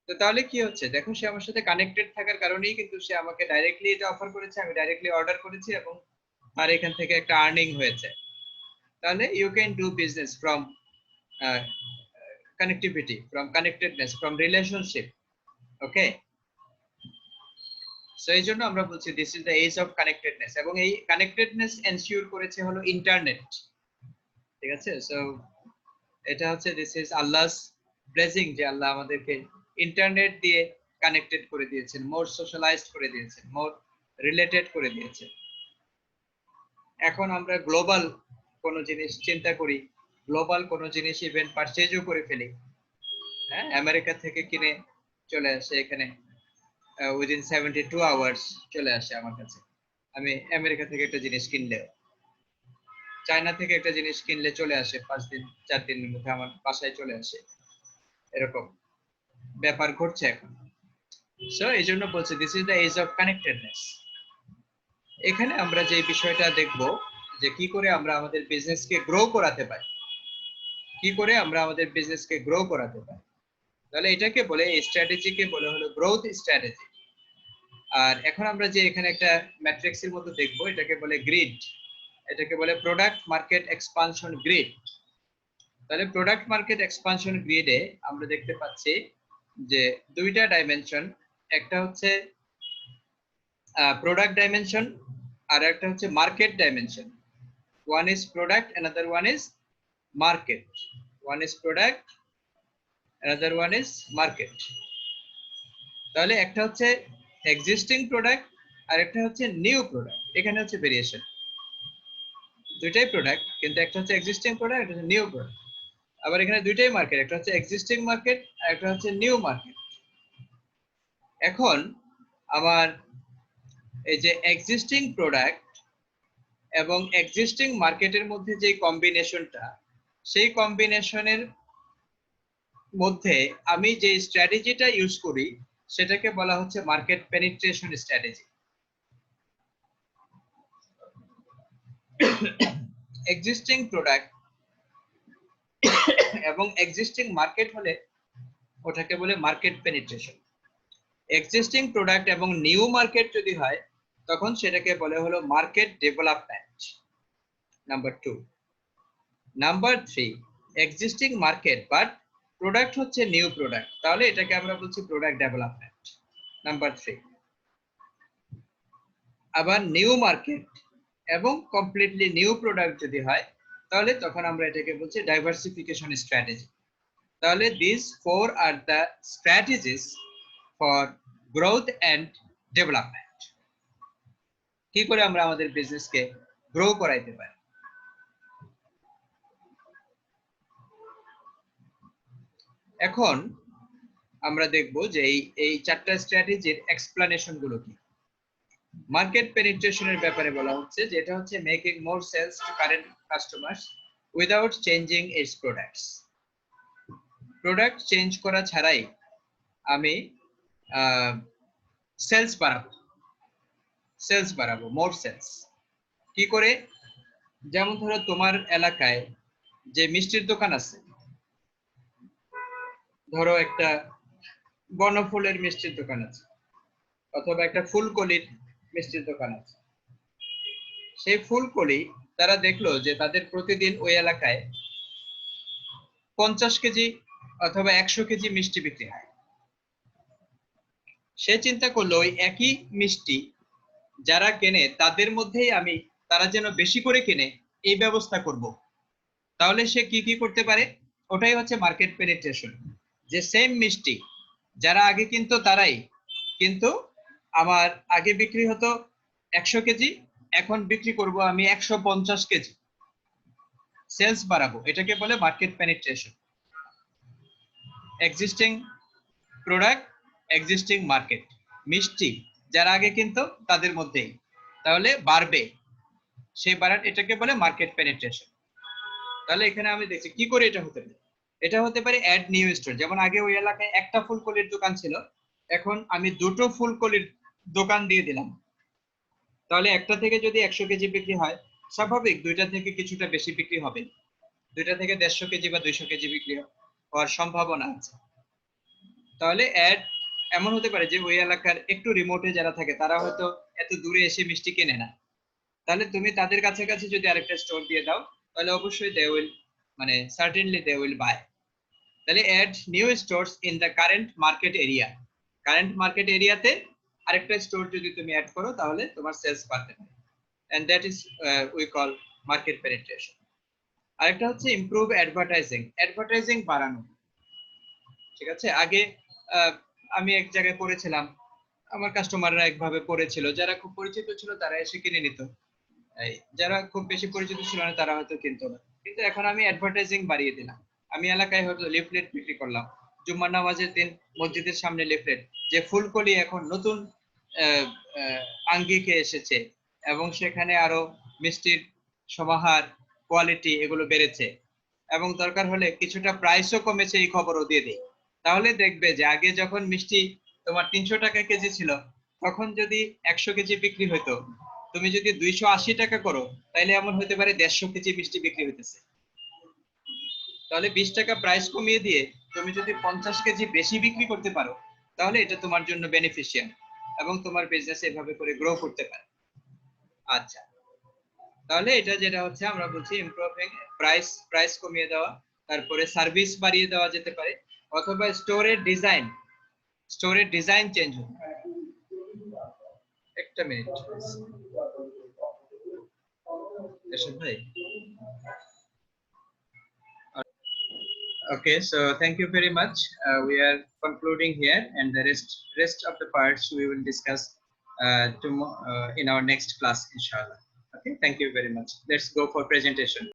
তো তাহলে কি হচ্ছে দেখো, সে আমার সাথে কানেক্টেড থাকার কারণেই কিন্তু সে আমাকে ডাইরেক্টলি এটা অফার করেছে, আমি ডাইরেক্টলি অর্ডার করেছি এবং তার এখান থেকে একটা আর্নিং হয়েছে। তাহলে you can do business from connectivity, from connectedness, from relationship. Okay, so এই জন্য আমরা বলছি this is the age of connectedness, এবং এই কানেক্টেডনেস এনশিওর করেছে হলো ইন্টারনেট। ঠিক আছে, সো এটা হচ্ছে দিস ইজ আল্লাহস ব্লেসিং যে আল্লাহ আমাদেরকে ইন্টারনেট দিয়ে কানেক্টেড করে দিয়েছেন, মোর সোশ্যালাইজড করে দিয়েছেন, মোর রিলেটেড করে দিয়েছেন। এখন আমরা গ্লোবাল কোনো জিনিস চিন্তা করি, গ্লোবাল কোনো জিনিস ইভেন পারচেজও করে ফেলি। হ্যাঁ, আমেরিকা থেকে কিনে চলে আসে এখানে উইদিন 72 আওয়ার্স চলে আসে আমার কাছে। আমি আমেরিকা থেকে একটা জিনিস কিনলে, চায়না থেকে একটা জিনিস কিনলে চলে আসে 5 দিন 4 দিনের মধ্যে আমার বাসায় চলে আসে। এরকম ব্যাপার ঘটছে এখন। সো এই জন্য বলছি this is the age of connectedness. এখানে আমরা যে বিষয়টা দেখব যে কি করে আমরা আমাদের বিজনেসকে গ্রো করাতে পারি, কি করে আমরা আমাদের বিজনেসকে গ্রো করাতে পারি। তাহলে এটাকে বলে, এই স্ট্র্যাটেজিকে বলে হলো গ্রোথ স্ট্র্যাটেজি। আর এখন আমরা যে এখানে একটা ম্যাট্রিক্সের মতো দেখবো, এটাকে বলে গ্রিড, এটাকে বলে প্রোডাক্ট মার্কেট এক্সপানশন গ্রিড। তাহলে প্রোডাক্ট মার্কেট এক্সপানশন গ্রিডে আমরা দেখতে পাচ্ছি যে দুইটা ডাইমেনশন, একটা হচ্ছে প্রোডাক্ট ডাইমেনশন আর একটা হচ্ছে market dimension. One is product, another one is market. One is product, another one is market. তাহলে একটা হচ্ছে এক্সিস্টিং প্রোডাক্ট আর একটা হচ্ছে নিউ প্রোডাক্ট। এখানে হচ্ছে ভেরিয়েশন, দুইটাই প্রোডাক্ট কিন্তু একটা হচ্ছে এক্সিস্টিং প্রোডাক্ট, একটা হচ্ছে নিউ প্রোডাক্ট। আবার এখানে দুইটাই মার্কেট, একটা হচ্ছে এক্সিস্টিং মার্কেট আর একটা হচ্ছে নিউ মার্কেট। এখন আমার এই যে এক্সিস্টিং প্রোডাক্ট এবং এক্সিস্টিং মার্কেটের মধ্যে যে কম্বিনেশনটা, সেই কম্বিনেশনের মধ্যে আমি যে স্ট্র্যাটেজিটা ইউজ করি সেটাকে বলা হচ্ছে market penetration strategy. Existing product এবং এক্সিস্টিং মার্কেট হলে ওটাকে বলে মার্কেট পেনিট্রেশন। এক্সিস্টিং প্রোডাক্ট এবং নিউ মার্কেট যদি হয় তখন সেটাকে বলে হলো market development. Number 2। Number 3, existing market but product হচ্ছে নিউ প্রোডাক্ট, তাহলে এটাকে আমরা বলছি প্রোডাক্ট ডেভেলপমেন্ট। নাম্বার 3। আবার নিউ মার্কেট এবং কমপ্লিটলি নিউ প্রোডাক্ট যদি হয় তাহলে তখন আমরা এটাকে বলছি ডাইভার্সিফিকেশন স্ট্র্যাটেজি। তাহলে these four are the strategies for growth and development. কি করে আমরা আমাদের বিজনেসকে গ্রো করাইতে পারি? এখন আমরা দেখব যে এই চারটা স্ট্র্যাটেজির এক্সপ্লেনেশন গুলো কি। মার্কেট পেনিট্রেশনের ব্যাপারে বলা হচ্ছে যে এটা হচ্ছে making more sales to current customers without changing its products. Product change করা ছাড়াই আমি সেলস বাড়াবো, মোর সেলস। কি করে? যেমন ধরো তোমার এলাকায় যে মিষ্টির দোকান আছে, ধরো একটা বনফুলের মিষ্টির দোকান আছে অথবা একটা ফুলকলির মিষ্টির দোকান আছে। সেই ফুলকলি তারা দেখলো যে তাদের প্রতিদিন ওই এলাকায় 50 কেজি অথবা 100 কেজি মিষ্টি বিক্রি হয়। সে চিন্তা করলো ওই একই মিষ্টি যারা কেনে তাদের মধ্যেই আমি তারা যেন বেশি করে কেনে এই ব্যবস্থা করব। তাহলে সে কি কি করতে পারে? ওটাই হচ্ছে মার্কেট পেনিট্রেশন। যে সেম মিষ্টি যারা আগে কিনতো তারাই কিন্তু আমার আগে বিক্রি হতো 100 কেজি, এখন বিক্রি করব আমি 150 কেজি। সেলস বাড়াবো, এটাকে বলে market penetration. Existing product, existing market, মিষ্টি যারা আগে কিনতো তাদের মধ্যেই তাহলে বাড়বে, সেই বাড়ার এটাকে বলে মার্কেট পেনিট্রেশন। তাহলে এখানে আমি দেখছি কি করে এটা হতে পারে। এটা হতে পারে অ্যাড নিউ স্টোর। যেমন আগে ওই এলাকায় একটা ফুলকলির দোকান ছিল, এখন আমি দুটো ফুলকলির দোকান দিয়ে দিলাম। তাহলে একটা থেকে যদি 100 কেজি বিক্রি হয়, স্বাভাবিক দুইটা থেকে কিছুটা বেশি বিক্রি হবে, দুইটা থেকে 150 কেজি বা 200 কেজি বিক্রি হওয়ার সম্ভাবনা আছে। তাহলে অ্যাড এমন হতে পারে যে ওই এলাকার একটু রিমোটে যারা থাকে তারা হয়তো এত দূরে এসে মিষ্টি কেনে না, তাহলে তুমি তাদের কাছাকাছি যদি আরেকটা স্টোর দিয়ে দাও তাহলে অবশ্যই they will certainly they will buy. তাহলে add new stores in the current market area. Current market এরিয়াতে আরেকটা স্টোর যদি তুমি অ্যাড করো তাহলে তোমার সেলস বাড়তে পারে, and that is we call market penetration. আরেকটা হচ্ছে ইমপ্রুভ অ্যাডভার্টাইজিং। অ্যাডভার্টাইজিং বাড়ানো, ঠিক আছে? আগে আমি এক জায়গায় পড়েছিলাম, আমার কাস্টমাররা একভাবে পড়েছিল, যারা খুব পরিচিত ছিল তারা এসে কিনে নিত, যারা খুব বেশি পরিচিত ছিল না তারা হয়তো কিনতো না। কিন্তু এখন আমি অ্যাডভার্টাইজিং বাড়িয়ে দিলাম। আমি এলাকায় হয়তো লিফলেট বিক্রি করলাম, জুম্মার নামাজের দিন মসজিদের সামনে লিফলেট যে ফুলকলি এখন নতুন আঙ্গিকে এসেছে এবং সেখানে আরো মিষ্টির সমাহার, কোয়ালিটি এগুলো বেড়েছে এবং দরকার হলে কিছুটা প্রাইসও কমেছে এই খবরও দিয়ে দিই। তাহলে দেখবে যে আগে যখন মিষ্টি তোমার 300 টাকা কেজি ছিল, তখন যদি 100 কেজি বিক্রি হতো, তুমি যদি 280 টাকা করো তাহলে এমন হতে পারে 150 কেজি মিষ্টি বিক্রি হইতেছে। তাহলে 20 টাকা প্রাইস কমিয়ে দিয়ে তুমি যদি 50 কেজি বেশি বিক্রি করতে পারো তাহলে এটা তোমার জন্য বেনিফিশিয়াল এবং তোমার বিজনেস এভাবে করে গ্রো করতে পারে। আচ্ছা, তাহলে এটা যেটা হচ্ছে আমরা বলছি ইমপ্রুভিং প্রাইস কমিয়ে দেওয়া, তারপরে সার্ভিস বাড়িয়ে দেওয়া যেতে পারে, অথবা স্টোরের ডিজাইন চেঞ্জ হতে পারে। একটা মিনিট এসব ভাই। Okay, so thank you very much. We are concluding here, and the rest of the parts we will discuss tomorrow in our next class, inshallah. Okay, thank you very much. Let's go for presentation.